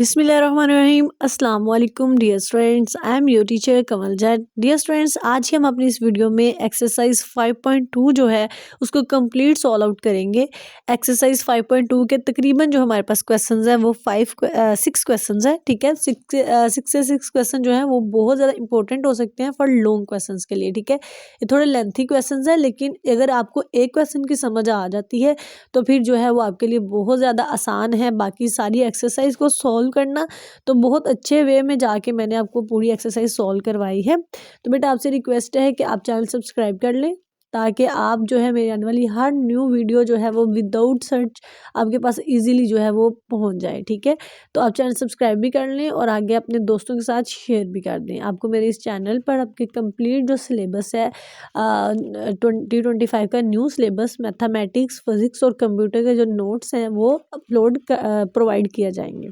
बिस्मिल्लाहिर्रहमानिर्रहीम अस्सलाम वालेकुम dear students, I am your teacher Kamal Zaid. Dear students, आज हम अपनी इस वीडियो में एक्सरसाइज 5.2 जो है उसको कंप्लीट सॉल्व आउट करेंगे। एक्सरसाइज 5.2 के तकरीबन जो हमारे पास क्वेश्चंस हैं वो 6 क्वेश्चंस हैं। ठीक है, 6 क्वेश्चन जो है वो बहुत ज़्यादा इंपॉर्टेंट हो सकते हैं फॉर लॉन्ग क्वेश्चंस के लिए। ठीक है, ये थोड़े लेंथी क्वेश्चंस हैं, लेकिन अगर आपको एक क्वेश्चन की समझ आ जाती है तो फिर जो है वो आपके लिए बहुत ज़्यादा आसान है बाकी सारी एक्सरसाइज को सॉल्व करना। तो बहुत अच्छे वे में जाके मैंने आपको पूरी एक्सरसाइज सॉल्व करवाई है। तो बेटा आपसे रिक्वेस्ट है कि आप चैनल सब्सक्राइब कर लें ताकि आप जो है मेरी आने वाली हर न्यू वीडियो जो है वो विदाउट सर्च आपके पास इजीली जो है वो पहुंच जाए। ठीक है, तो आप चैनल सब्सक्राइब भी कर लें और आगे अपने दोस्तों के साथ शेयर भी कर दें। आपको मेरे इस चैनल पर आपके कंप्लीट जो सिलेबस है 2025 का न्यू सिलेबस मैथमेटिक्स, फिजिक्स और कंप्यूटर के जो नोट्स हैं वो अपलोड प्रोवाइड किया जाएंगे।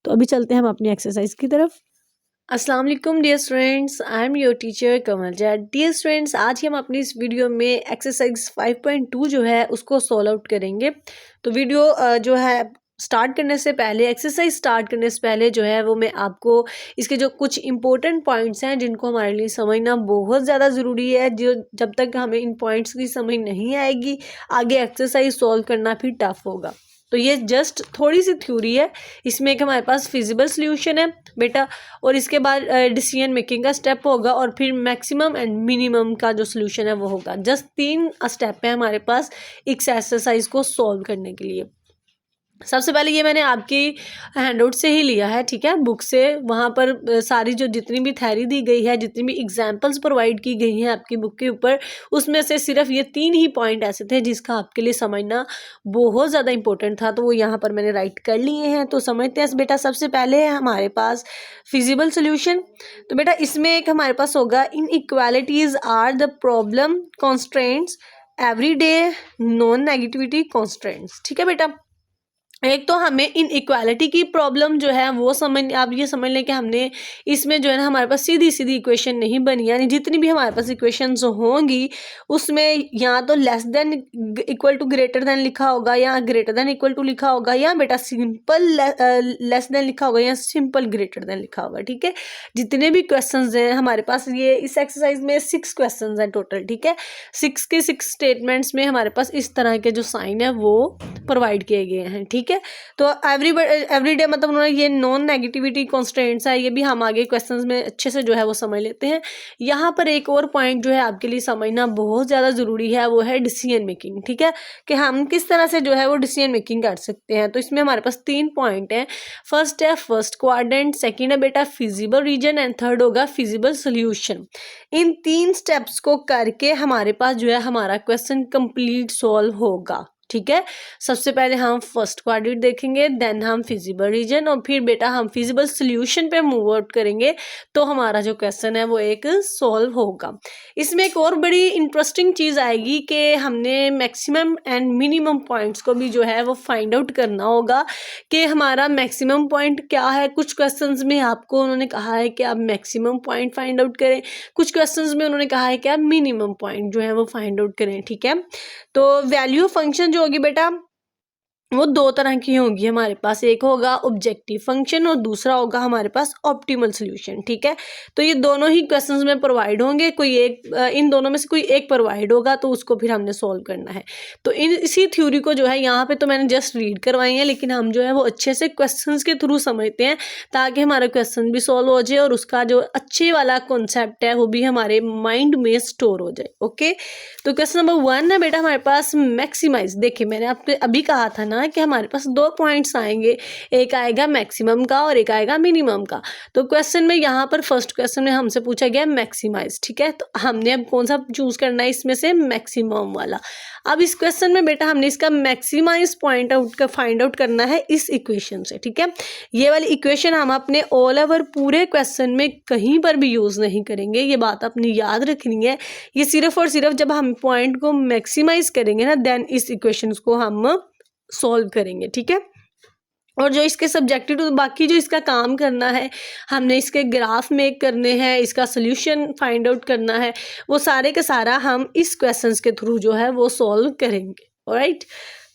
तो अभी चलते हैं हम अपनी एक्सरसाइज की तरफ। अस्सलाम वालेकुम dear students, I am your teacher Kamal Zaid. Dear students, आज हम अपनी इस वीडियो में एक्सरसाइज 5.2 जो है उसको सॉल्व आउट करेंगे। तो वीडियो जो है स्टार्ट करने से पहले, एक्सरसाइज स्टार्ट करने से पहले जो है वो मैं आपको इसके जो कुछ इंपॉर्टेंट पॉइंट्स हैं जिनको हमारे लिए समझना बहुत ज़्यादा ज़रूरी है, जो जब तक हमें इन पॉइंट्स की समझ नहीं आएगी आगे एक्सरसाइज सॉल्व करना फिर टफ होगा। तो ये जस्ट थोड़ी सी थ्योरी है, इसमें एक हमारे पास फिजिबल सोल्यूशन है बेटा, और इसके बाद डिसीजन मेकिंग का स्टेप होगा और फिर मैक्सिमम एंड मिनिमम का जो सोल्यूशन है वो होगा। जस्ट 3 स्टेप है हमारे पास इस एक्सरसाइज को सॉल्व करने के लिए। सबसे पहले ये मैंने आपकी हैंडआउट से ही लिया है, ठीक है, बुक से। वहाँ पर सारी जो जितनी भी थ्योरी दी गई है, जितनी भी एग्जांपल्स प्रोवाइड की गई हैं आपकी बुक के ऊपर, उसमें से सिर्फ ये 3 ही पॉइंट ऐसे थे जिसका आपके लिए समझना बहुत ज़्यादा इंपॉर्टेंट था, तो वो यहाँ पर मैंने राइट कर लिए हैं। तो समझते हैं बेटा। सबसे पहले है हमारे पास फिजिबल सोल्यूशन। तो बेटा इसमें एक हमारे पास होगा, inequalities are the problem constraints every day non negativity constraints. ठीक है बेटा, एक तो हमें इन इक्वालिटी की प्रॉब्लम जो है वो आप ये समझ लें कि हमने इसमें जो है ना हमारे पास सीधी सीधी इक्वेशन नहीं बनी, यानी जितनी भी हमारे पास इक्वेशंस होंगी उसमें या तो less than equal to greater than लिखा होगा, या ग्रेटर देन इक्वल टू लिखा होगा, या बेटा सिंपल लेस देन लिखा होगा, या सिंपल ग्रेटर देन लिखा होगा। ठीक है, जितने भी क्वेश्चंस हैं हमारे पास, ये इस एक्सरसाइज में 6 क्वेश्चंस हैं टोटल। ठीक है, 6 के 6 स्टेटमेंट्स में हमारे पास इस तरह के जो साइन है वो प्रोवाइड किए गए हैं। ठीक है, तो एवरी डे मतलब उन्होंने ये नॉन नेगेटिविटी कॉन्स्टेंट्स है, ये भी हम आगे क्वेश्चंस में अच्छे से जो है वो समझ लेते हैं। यहाँ पर एक और पॉइंट जो है आपके लिए समझना बहुत ज़्यादा ज़रूरी है, वो है डिसीजन मेकिंग। ठीक है, कि हम किस तरह से जो है वो डिसीजन मेकिंग कर सकते हैं। तो इसमें हमारे पास 3 पॉइंट हैं। फर्स्ट है फर्स्ट क्वाड्रेंट, सेकेंड है बेटा फिजिबल रीजन, एंड थर्ड होगा फिजिबल सोल्यूशन। इन 3 स्टेप्स को करके हमारे पास जो है हमारा क्वेश्चन कंप्लीट सॉल्व होगा। ठीक है, सबसे पहले हम फर्स्ट क्वाड्रेंट देखेंगे, देन हम फिजिबल रीजन, और फिर बेटा हम फिजिबल सोल्यूशन पे मूव आउट करेंगे, तो हमारा जो क्वेश्चन है वो एक सॉल्व होगा। इसमें एक और बड़ी इंटरेस्टिंग चीज़ आएगी कि हमने मैक्सिमम एंड मिनिमम पॉइंट्स को भी जो है वो फाइंड आउट करना होगा कि हमारा मैक्सिमम पॉइंट क्या है। कुछ क्वेश्चंस में आपको उन्होंने कहा है कि आप मैक्सिमम पॉइंट फाइंड आउट करें, कुछ क्वेश्चंस में उन्होंने कहा है कि आप मिनिमम पॉइंट जो है वो फाइंड आउट करें। ठीक है, तो वैल्यू फंक्शन होगी बेटा वो 2 तरह की होंगी हमारे पास, एक होगा ऑब्जेक्टिव फंक्शन और दूसरा होगा हमारे पास ऑप्टिमल सोल्यूशन। ठीक है, तो ये दोनों ही क्वेश्चंस में प्रोवाइड होंगे, कोई एक इन दोनों में से कोई एक प्रोवाइड होगा तो उसको फिर हमने सॉल्व करना है। तो इसी थ्योरी को जो है यहाँ पे तो मैंने जस्ट रीड करवाई है, लेकिन हम जो है वो अच्छे से क्वेश्चंस के थ्रू समझते हैं ताकि हमारा क्वेश्चन भी सॉल्व हो जाए और उसका जो अच्छे वाला कॉन्सेप्ट है वो भी हमारे माइंड में स्टोर हो जाए। ओके, तो क्वेश्चन नंबर 1 है बेटा हमारे पास मैक्सिमाइज। देखिए मैंने आपको अभी कहा था ना कि हमारे पास 2 पॉइंट्स आएंगे, एक आएगा मैक्सिमम का और एक आएगा मिनिमम का। तो क्वेश्चन में यहाँ पर फर्स्ट क्वेश्चन में हमसे पूछा गया मैक्सिमाइज। ठीक है, तो हमने अब कौन सा चूज करना है इसमें से, मैक्सिमम वाला। अब इस क्वेश्चन में बेटा हमने इसका मैक्सिमाइज पॉइंट आउट का फाइंड आउट करना है इस इक्वेशन से। ठीक है, ये वाली इक्वेशन हम अपने ऑल ओवर पूरे क्वेश्चन में कहीं पर भी यूज नहीं करेंगे, ये बात अपनी याद रखनी है। ये सिर्फ और सिर्फ जब हम पॉइंट को मैक्सिमाइज करेंगे ना, देन इस इक्वेशन को हम सॉल्व करेंगे। ठीक है, और जो इसके सब्जेक्टिव तो बाकी जो इसका काम करना है, हमने इसके ग्राफ मेक करने हैं, इसका सोल्यूशन फाइंड आउट करना है, वो सारे का सारा हम इस क्वेश्चंस के थ्रू जो है वो सॉल्व करेंगे। ऑलराइट,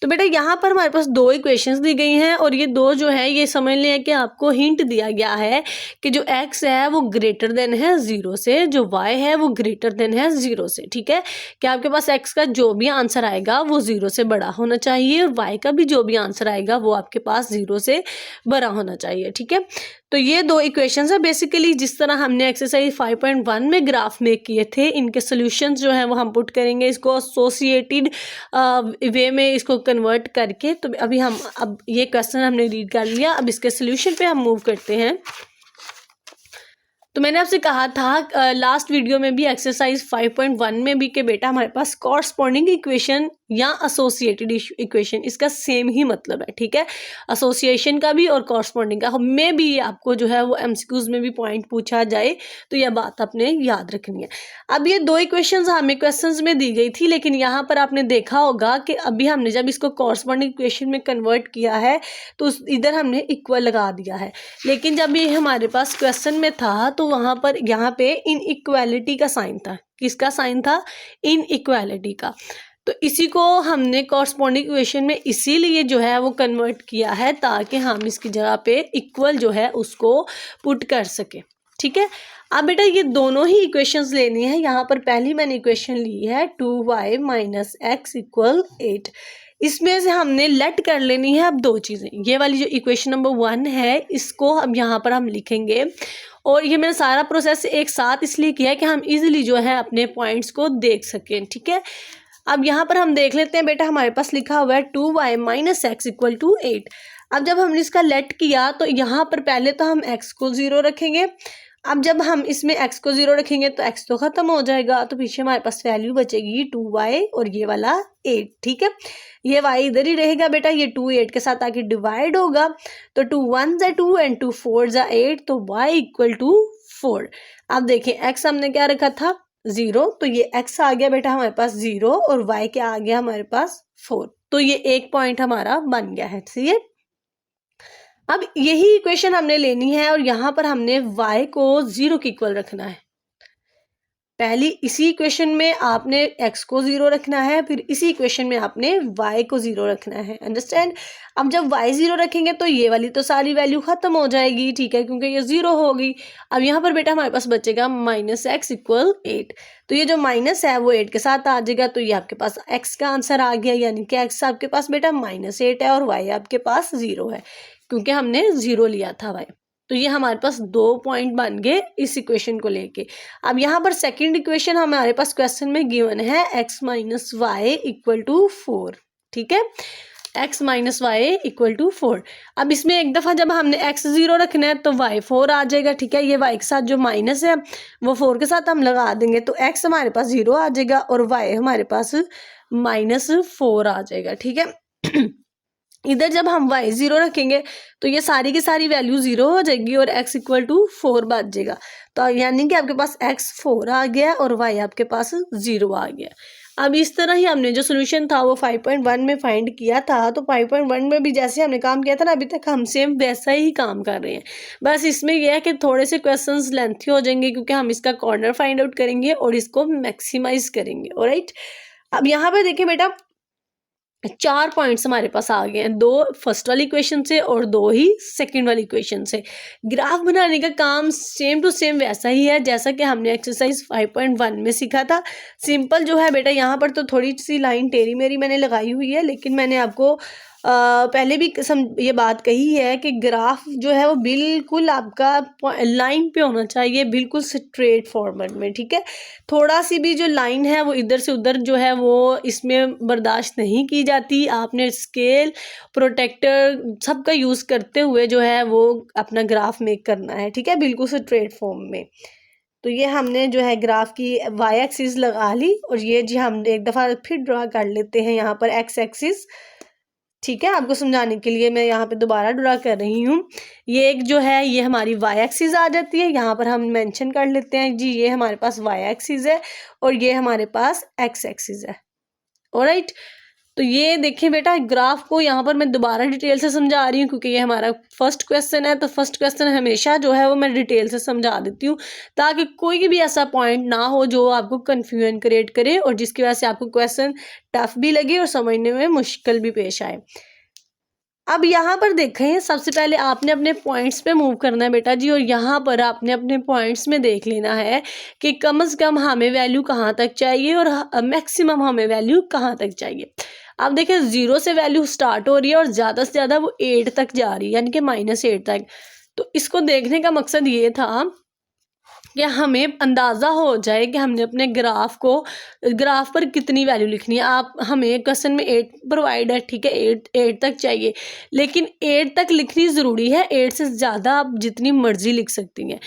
तो बेटा यहाँ पर हमारे पास दो इक्वेशंस दी गई हैं और ये दो जो है ये समझ लें कि आपको हिंट दिया गया है कि जो x है वो ग्रेटर देन है 0 से, जो y है वो ग्रेटर देन है 0 से। ठीक है, कि आपके पास x का जो भी आंसर आएगा वो 0 से बड़ा होना चाहिए और y का भी जो भी आंसर आएगा वो आपके पास 0 से बड़ा होना चाहिए। ठीक है, तो ये दो इक्वेशंस है बेसिकली, जिस तरह हमने एक्सरसाइज 5.1 में ग्राफ मेक किए थे, इनके सोल्यूशंस जो हैं वो हम पुट करेंगे इसको एसोसिएटेड वे में इसको कन्वर्ट करके। तो अभी हम अब ये क्वेश्चन हमने रीड कर लिया, अब इसके सोल्यूशन पे हम मूव करते हैं। तो मैंने आपसे कहा था लास्ट वीडियो में भी एक्सरसाइज 5.1 में भी कि बेटा हमारे पास कॉरस्पॉन्डिंग इक्वेशन या एसोसिएटेड इक्वेशन, इसका सेम ही मतलब है। ठीक है, एसोसिएशन का भी और कॉरस्पॉन्डिंग का में भी आपको जो है वो एमसीक्यूज में भी पॉइंट पूछा जाए तो यह बात आपने याद रखनी है। अब ये दो इक्वेशंस हमें क्वेश्चंस में दी गई थी, लेकिन यहाँ पर आपने देखा होगा कि अभी हमने जब इसको कॉरस्पॉन्डिंग इक्वेशन में कन्वर्ट किया है तो इधर हमने इक्वल लगा दिया है, लेकिन जब ये हमारे पास क्वेश्चन में था तो वहाँ पर यहाँ पे इनइक्वालिटी का साइन था। किसका साइन था? इनइक्वालिटी का। तो इसी को हमने कॉरस्पॉन्डिंग इक्वेशन में इसीलिए जो है वो कन्वर्ट किया है ताकि हम इसकी जगह पे इक्वल जो है उसको पुट कर सके। ठीक है, अब बेटा ये दोनों ही इक्वेशंस लेनी है। यहाँ पर पहली मैंने इक्वेशन ली है 2y माइनस एक्स इक्वल 8। इसमें से हमने लेट कर लेनी है अब दो चीज़ें। ये वाली जो इक्वेशन नंबर 1 है इसको अब यहाँ पर हम लिखेंगे, और ये मैंने सारा प्रोसेस एक साथ इसलिए किया है कि हम इजीली जो है अपने पॉइंट्स को देख सकें। ठीक है, अब यहाँ पर हम देख लेते हैं बेटा, हमारे पास लिखा हुआ है 2y minus x equal to 8। अब जब हमने इसका लेट किया तो यहाँ पर पहले तो हम x को 0 रखेंगे। अब जब हम इसमें x को 0 रखेंगे तो x तो खत्म हो जाएगा, तो पीछे हमारे पास वैल्यू बचेगी 2y और ये वाला 8। ठीक है, ये y इधर ही रहेगा बेटा, ये 2 8 के साथ आके डिवाइड होगा, तो 2 1 ज़ा 2 एंड 2 4 ज़ा 8, तो y इक्वल टू 4। अब देखें x हमने क्या रखा था 0, तो ये x आ गया बेटा हमारे पास 0 और y क्या आ गया हमारे पास 4, तो ये एक पॉइंट हमारा बन गया है। ठीक है, अब यही इक्वेशन हमने लेनी है और यहाँ पर हमने y को 0 के इक्वल रखना है। पहली इसी इक्वेशन में आपने x को 0 रखना है, फिर इसी इक्वेशन में आपने y को 0 रखना है। अंडरस्टैंड? अब जब y 0 रखेंगे तो ये वाली तो सारी वैल्यू खत्म हो जाएगी। ठीक है, क्योंकि ये 0 होगी। अब यहाँ पर बेटा हमारे पास बचेगा माइनस एक्स इक्वल 8, तो ये जो माइनस है वो 8 के साथ आ जाएगा, तो ये आपके पास x का आंसर आ गया, यानी कि x आपके पास बेटा -8 है और y आपके पास 0 है, क्योंकि हमने 0 लिया था y। तो ये हमारे पास दो पॉइंट बन गए इस इक्वेशन को लेके। अब यहाँ पर सेकंड इक्वेशन हमारे पास क्वेश्चन में गिवन है x minus y equal to 4। ठीक है, x minus y equal to 4। अब इसमें एक दफ़ा जब हमने x 0 रखना है तो y 4 आ जाएगा। ठीक है, ये y के साथ जो माइनस है वो 4 के साथ हम लगा देंगे, तो x हमारे पास 0 आ जाएगा और y हमारे पास -4 आ जाएगा। ठीक है, इधर जब हम y 0 रखेंगे तो ये सारी की सारी वैल्यू 0 हो जाएगी और x इक्वल टू 4 बच जाएगा, तो यानी कि आपके पास x 4 आ गया और y आपके पास 0 आ गया। अब इस तरह ही हमने जो सोल्यूशन था वो 5.1 में फाइंड किया था, तो 5.1 में भी जैसे हमने काम किया था ना अभी तक, हम सेम वैसा ही काम कर रहे हैं। बस इसमें यह है कि थोड़े से क्वेश्चंस लेंथी हो जाएंगे क्योंकि हम इसका कॉर्नर फाइंड आउट करेंगे और इसको मैक्सिमाइज करेंगे। ऑलराइट, अब यहाँ पे देखिए बेटा 4 पॉइंट्स हमारे पास आ गए हैं, 2 फर्स्ट वाली इक्वेशन से और 2 ही सेकंड वाली इक्वेशन से। ग्राफ बनाने का काम सेम टू सेम वैसा ही है जैसा कि हमने एक्सरसाइज 5.1 में सीखा था। सिंपल जो है बेटा, यहाँ पर तो थोड़ी सी लाइन टेढ़ी मेरी मैंने लगाई हुई है, लेकिन मैंने आपको पहले भी ये बात कही है कि ग्राफ जो है वो बिल्कुल आपका लाइन पे होना चाहिए, बिल्कुल स्ट्रेट फॉरवर्ड में। ठीक है, थोड़ा सी भी जो लाइन है वो इधर से उधर जो है वो इसमें बर्दाश्त नहीं की जाती। आपने स्केल, प्रोटेक्टर सबका यूज़ करते हुए जो है वो अपना ग्राफ मेक करना है। ठीक है, बिल्कुल स्ट्रेट फॉर्म में। तो ये हमने जो है ग्राफ की वाई एक्सिस लगा ली और ये जी हम एक दफ़ा फिर ड्रा कर लेते हैं यहाँ पर एक्स एक्सिस। ठीक है, आपको समझाने के लिए मैं यहाँ पे दोबारा ड्रा कर रही हूँ। ये एक जो है ये हमारी वाई एक्सिस आ जाती है, यहाँ पर हम मेंशन कर लेते हैं जी ये हमारे पास वाई एक्सिस है और ये हमारे पास एक्स एक्सिस है। ऑलराइट, तो ये देखिए बेटा, ग्राफ को यहाँ पर मैं दोबारा डिटेल से समझा रही हूँ क्योंकि ये हमारा फर्स्ट क्वेश्चन है। तो फर्स्ट क्वेश्चन हमेशा जो है वो मैं डिटेल से समझा देती हूँ ताकि कोई भी ऐसा पॉइंट ना हो जो आपको कन्फ्यूजन क्रिएट करे और जिसकी वजह से आपको क्वेश्चन टफ भी लगे और समझने में मुश्किल भी पेश आए। अब यहाँ पर देखें, सबसे पहले आपने अपने पॉइंट्स पे मूव करना है बेटा जी, और यहाँ पर आपने अपने पॉइंट्स में देख लेना है कि कम से कम हमें वैल्यू कहाँ तक चाहिए और मैक्सिमम हमें वैल्यू कहाँ तक चाहिए। अब देखें, 0 से वैल्यू स्टार्ट हो रही है और ज़्यादा से ज़्यादा वो 8 तक जा रही है, यानी कि -8 तक। तो इसको देखने का मकसद ये था कि हमें अंदाज़ा हो जाए कि हमने अपने ग्राफ पर कितनी वैल्यू लिखनी है। आप हमें क्वेश्चन में 8 प्रोवाइड है, ठीक है, 8 तक चाहिए, लेकिन 8 तक लिखनी ज़रूरी है। 8 से ज़्यादा आप जितनी मर्जी लिख सकती हैं,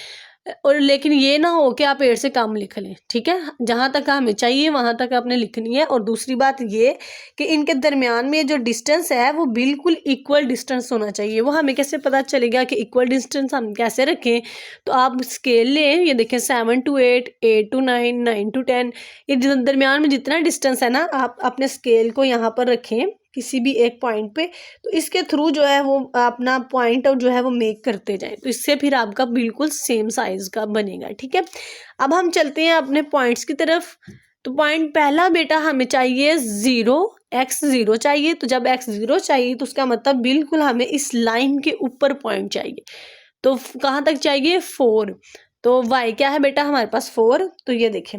और लेकिन ये ना हो कि आप 8 से कम लिख लें, ठीक है। जहाँ तक हमें चाहिए वहाँ तक आपने लिखनी है। और दूसरी बात ये कि इनके दरमियान में जो डिस्टेंस है वो बिल्कुल इक्वल डिस्टेंस होना चाहिए। वो हमें कैसे पता चलेगा कि इक्वल डिस्टेंस हम कैसे रखें? तो आप स्केल लें, ये देखें 7 to 8, 8 to 9, 9 to 10, ये दरमियान में जितना डिस्टेंस है ना, आप अपने स्केल को यहाँ पर रखें किसी भी एक पॉइंट पे, तो इसके थ्रू जो है वो अपना पॉइंट और जो है वो मेक करते जाएं, तो इससे फिर आपका बिल्कुल सेम साइज का बनेगा, ठीक है। अब हम चलते हैं अपने पॉइंट्स की तरफ। तो पॉइंट पहला बेटा हमें चाहिए 0, x0 चाहिए। तो जब x0 चाहिए तो उसका मतलब बिल्कुल हमें इस लाइन के ऊपर पॉइंट चाहिए। तो कहाँ तक चाहिए? 4। तो y क्या है बेटा हमारे पास? 4। तो ये देखें,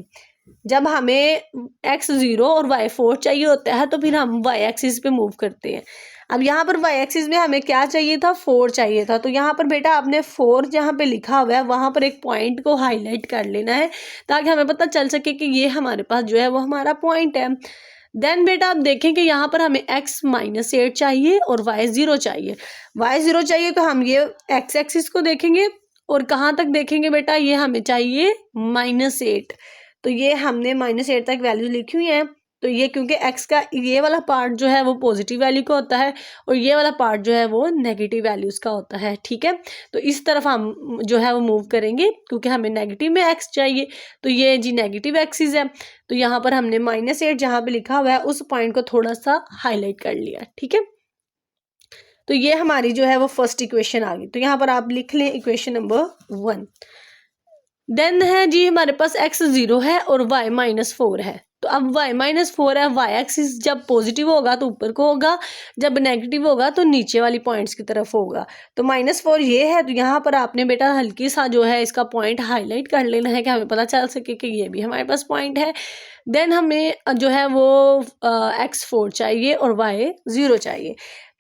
जब हमें x0 और y4 चाहिए होता है तो फिर हम y एक्सिस पे मूव करते हैं। अब यहाँ पर y एक्सिस में हमें क्या चाहिए था? 4 चाहिए था। तो यहाँ पर बेटा आपने 4 जहाँ पे लिखा हुआ है वहाँ पर एक पॉइंट को हाईलाइट कर लेना है ताकि हमें पता चल सके कि ये हमारे पास जो है वो हमारा पॉइंट है। देन बेटा आप देखें कि यहाँ पर हमें x -8 चाहिए और y0 चाहिए। y0 चाहिए तो हम ये x एक्सिस को देखेंगे और कहाँ तक देखेंगे बेटा? ये हमें चाहिए -8। तो ये हमने -8 तक वैल्यू लिखी हुई है। तो ये क्योंकि x का ये वाला पार्ट जो है वो पॉजिटिव वैल्यू का होता है और ये वाला पार्ट जो है वो नेगेटिव वैल्यूज का होता है, ठीक है। तो इस तरफ हम जो है वो मूव करेंगे क्योंकि हमें नेगेटिव में x चाहिए। तो ये जी नेगेटिव एक्सिस है। तो यहाँ पर हमने -8 जहाँ पे लिखा हुआ है उस पॉइंट को थोड़ा सा हाईलाइट कर लिया, ठीक है। तो ये हमारी जो है वो फर्स्ट इक्वेशन आ गई। तो यहाँ पर आप लिख लें इक्वेशन नंबर 1। देन है जी हमारे पास x0 है और y -4 है। तो अब y -4 है, y एक्सिस जब पॉजिटिव होगा तो ऊपर को होगा, जब नेगेटिव होगा तो नीचे वाली पॉइंट्स की तरफ होगा। तो -4 ये है। तो यहाँ पर आपने बेटा हल्की सा जो है इसका पॉइंट हाईलाइट कर लेना है कि हमें पता चल सके कि ये भी हमारे पास पॉइंट है। देन हमें जो है वो x4 चाहिए और y0 चाहिए।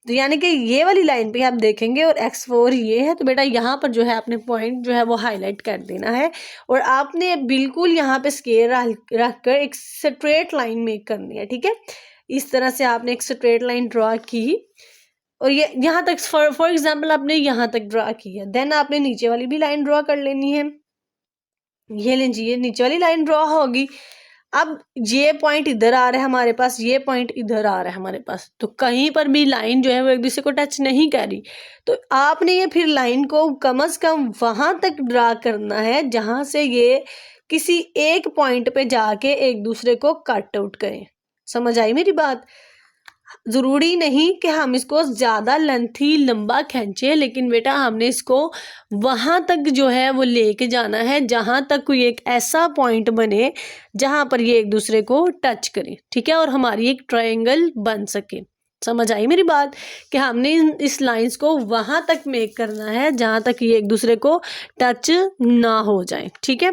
तो यानी कि ये वाली लाइन पे आप देखेंगे और x4 ये है। तो बेटा यहाँ पर जो है आपने पॉइंट जो है वो हाईलाइट कर देना है और आपने बिल्कुल यहाँ पे स्केल रख कर एक स्ट्रेट लाइन मेक करनी है, ठीक है। इस तरह से आपने एक स्ट्रेट लाइन ड्रॉ की और ये यहाँ तक फॉर एग्जाम्पल आपने यहाँ तक ड्रॉ की है। देन आपने नीचे वाली भी लाइन ड्रॉ कर लेनी है। ये लीजिए नीचे वाली लाइन ड्रॉ होगी। अब ये पॉइंट इधर आ रहा है हमारे पास, ये पॉइंट इधर आ रहा है हमारे पास, तो कहीं पर भी लाइन जो है वो एक दूसरे को टच नहीं कर रही। तो आपने ये फिर लाइन को कम से कम वहां तक ड्रा करना है जहां से ये किसी एक पॉइंट पे जाके एक दूसरे को कट आउट करें। समझ आई मेरी बात? ज़रूरी नहीं कि हम इसको ज़्यादा लेंथी लंबा खींचे, लेकिन बेटा हमने इसको वहाँ तक जो है वो लेके जाना है जहाँ तक कोई एक ऐसा पॉइंट बने जहाँ पर ये एक दूसरे को टच करें, ठीक है, और हमारी एक ट्रायंगल बन सके। समझ आई मेरी बात? कि हमने इस लाइंस को वहाँ तक मेक करना है जहाँ तक ये एक दूसरे को टच ना हो जाए, ठीक है।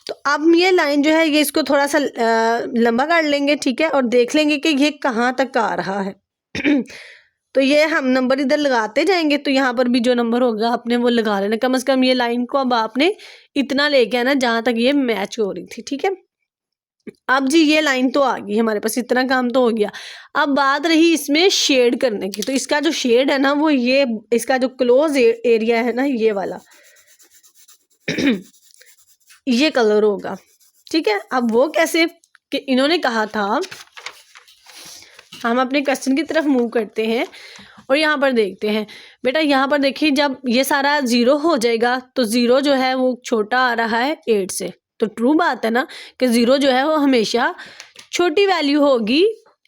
तो अब ये लाइन जो है ये इसको थोड़ा सा लंबा कर लेंगे, ठीक है, और देख लेंगे कि ये कहाँ तक आ रहा है। तो ये हम नंबर इधर लगाते जाएंगे। तो यहाँ पर भी जो नंबर होगा आपने वो लगा लेना। कम से कम ये लाइन को अब आपने इतना लेके आना जहाँ तक ये मैच हो रही थी, ठीक है। अब जी ये लाइन तो आ गई हमारे पास, इतना काम तो हो गया। अब बात रही इसमें शेड करने की। तो इसका जो शेड है ना वो ये इसका जो क्लोज एरिया है ना ये वाला ये कलर होगा, ठीक है। अब वो कैसे कि इन्होंने कहा था, हम अपने क्वेश्चन की तरफ मूव करते हैं और यहाँ पर देखते हैं बेटा। यहाँ पर देखिए जब ये सारा 0 हो जाएगा तो 0 जो है वो छोटा आ रहा है 8 से। तो ट्रू बात है ना कि 0 जो है वो हमेशा छोटी वैल्यू होगी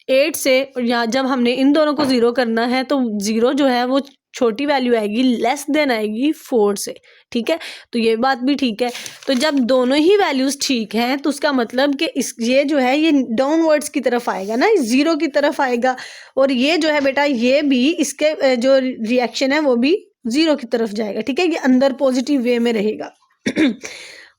8 से, और यहाँ जब हमने इन दोनों को 0 करना है तो 0 जो है वो छोटी वैल्यू आएगी, लेस देन आएगी 4 से, ठीक है। तो ये बात भी ठीक है। तो जब दोनों ही वैल्यूज़ ठीक हैं तो उसका मतलब कि ये जो है ये डाउनवर्ड्स की तरफ आएगा ना, 0 की तरफ आएगा, और ये जो है बेटा ये भी इसके जो रिएक्शन है वो भी 0 की तरफ जाएगा, ठीक है। ये अंदर पॉजिटिव वे में रहेगा।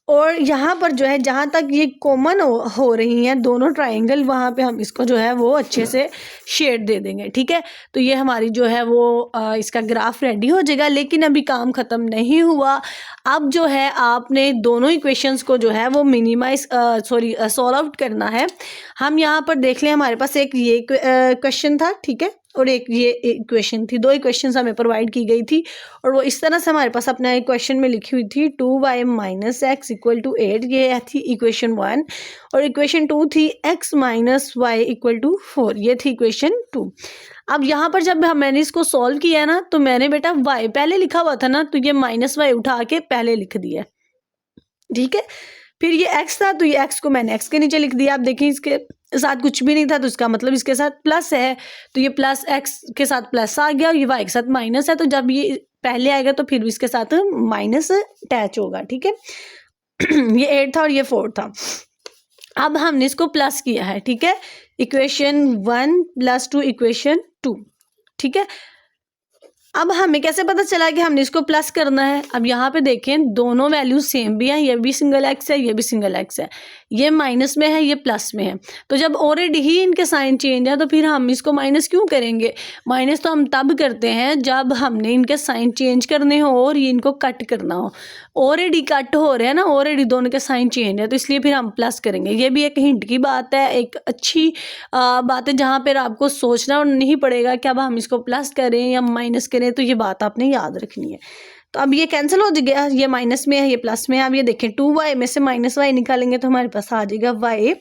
और यहाँ पर जो है जहाँ तक ये कॉमन हो रही हैं दोनों ट्राइंगल, वहाँ पे हम इसको जो है वो अच्छे से शेड दे देंगे, ठीक है। तो ये हमारी जो है वो इसका ग्राफ रेडी हो जाएगा। लेकिन अभी काम ख़त्म नहीं हुआ। अब जो है आपने दोनों इक्वेशंस को जो है वो सॉल्व आउट करना है। हम यहाँ पर देख लें, हमारे पास एक ये क्वेश्चन था, ठीक है, और एक ये इक्वेशन थी। 2 इक्वेशंस हमें प्रोवाइड की गई थी और वो इस तरह से हमारे पास अपना इक्वेशन में लिखी हुई थी 2y - x = 8। ये थी इक्वेशन 1, और इक्वेशन 2 थी x - y = 4। ये थी इक्वेशन 2। अब यहाँ पर जब मैंने इसको सॉल्व किया ना तो मैंने बेटा y पहले लिखा हुआ था ना, तो ये -y उठा के पहले लिख दिया, ठीक है। फिर ये x था तो ये x को मैंने x के नीचे लिख दिया। आप देखिए इसके साथ कुछ भी नहीं था तो इसका मतलब इसके साथ प्लस है, तो ये प्लस x के साथ प्लस आ गया, और ये y के साथ माइनस है, तो जब ये पहले आएगा तो फिर भी इसके साथ माइनस अटैच होगा, ठीक है। ये 8 था और ये 4 था। अब हमने इसको प्लस किया है, ठीक है, इक्वेशन 1 + 2 इक्वेशन 2, ठीक है। अब हमें कैसे पता चला कि हमने इसको प्लस करना है? अब यहाँ पे देखें दोनों वैल्यूज सेम भी हैं, ये भी सिंगल एक्स है, ये भी सिंगल एक्स है, ये माइनस में है, ये प्लस में है। तो जब ऑलरेडी ही इनके साइन चेंज है तो फिर हम इसको माइनस क्यों करेंगे? माइनस तो हम तब करते हैं जब हमने इनके साइन चेंज करने हो और ये इनको कट करना हो। ऑलरेडी कट हो रहे हैं ना, ऑलरेडी दोनों के साइन चेंज है, तो इसलिए फिर हम प्लस करेंगे। ये भी एक हिंट की बात है, एक अच्छी बात है जहाँ पर आपको सोचना नहीं पड़ेगा कि अब हम इसको प्लस करें या माइनस करें, तो ये बात आपने याद रखनी है। तो अब ये कैंसिल हो जाएगा, ये माइनस में है, ये प्लस में है। अब ये देखें 2y में से -y निकालेंगे तो हमारे पास आ जाएगा y।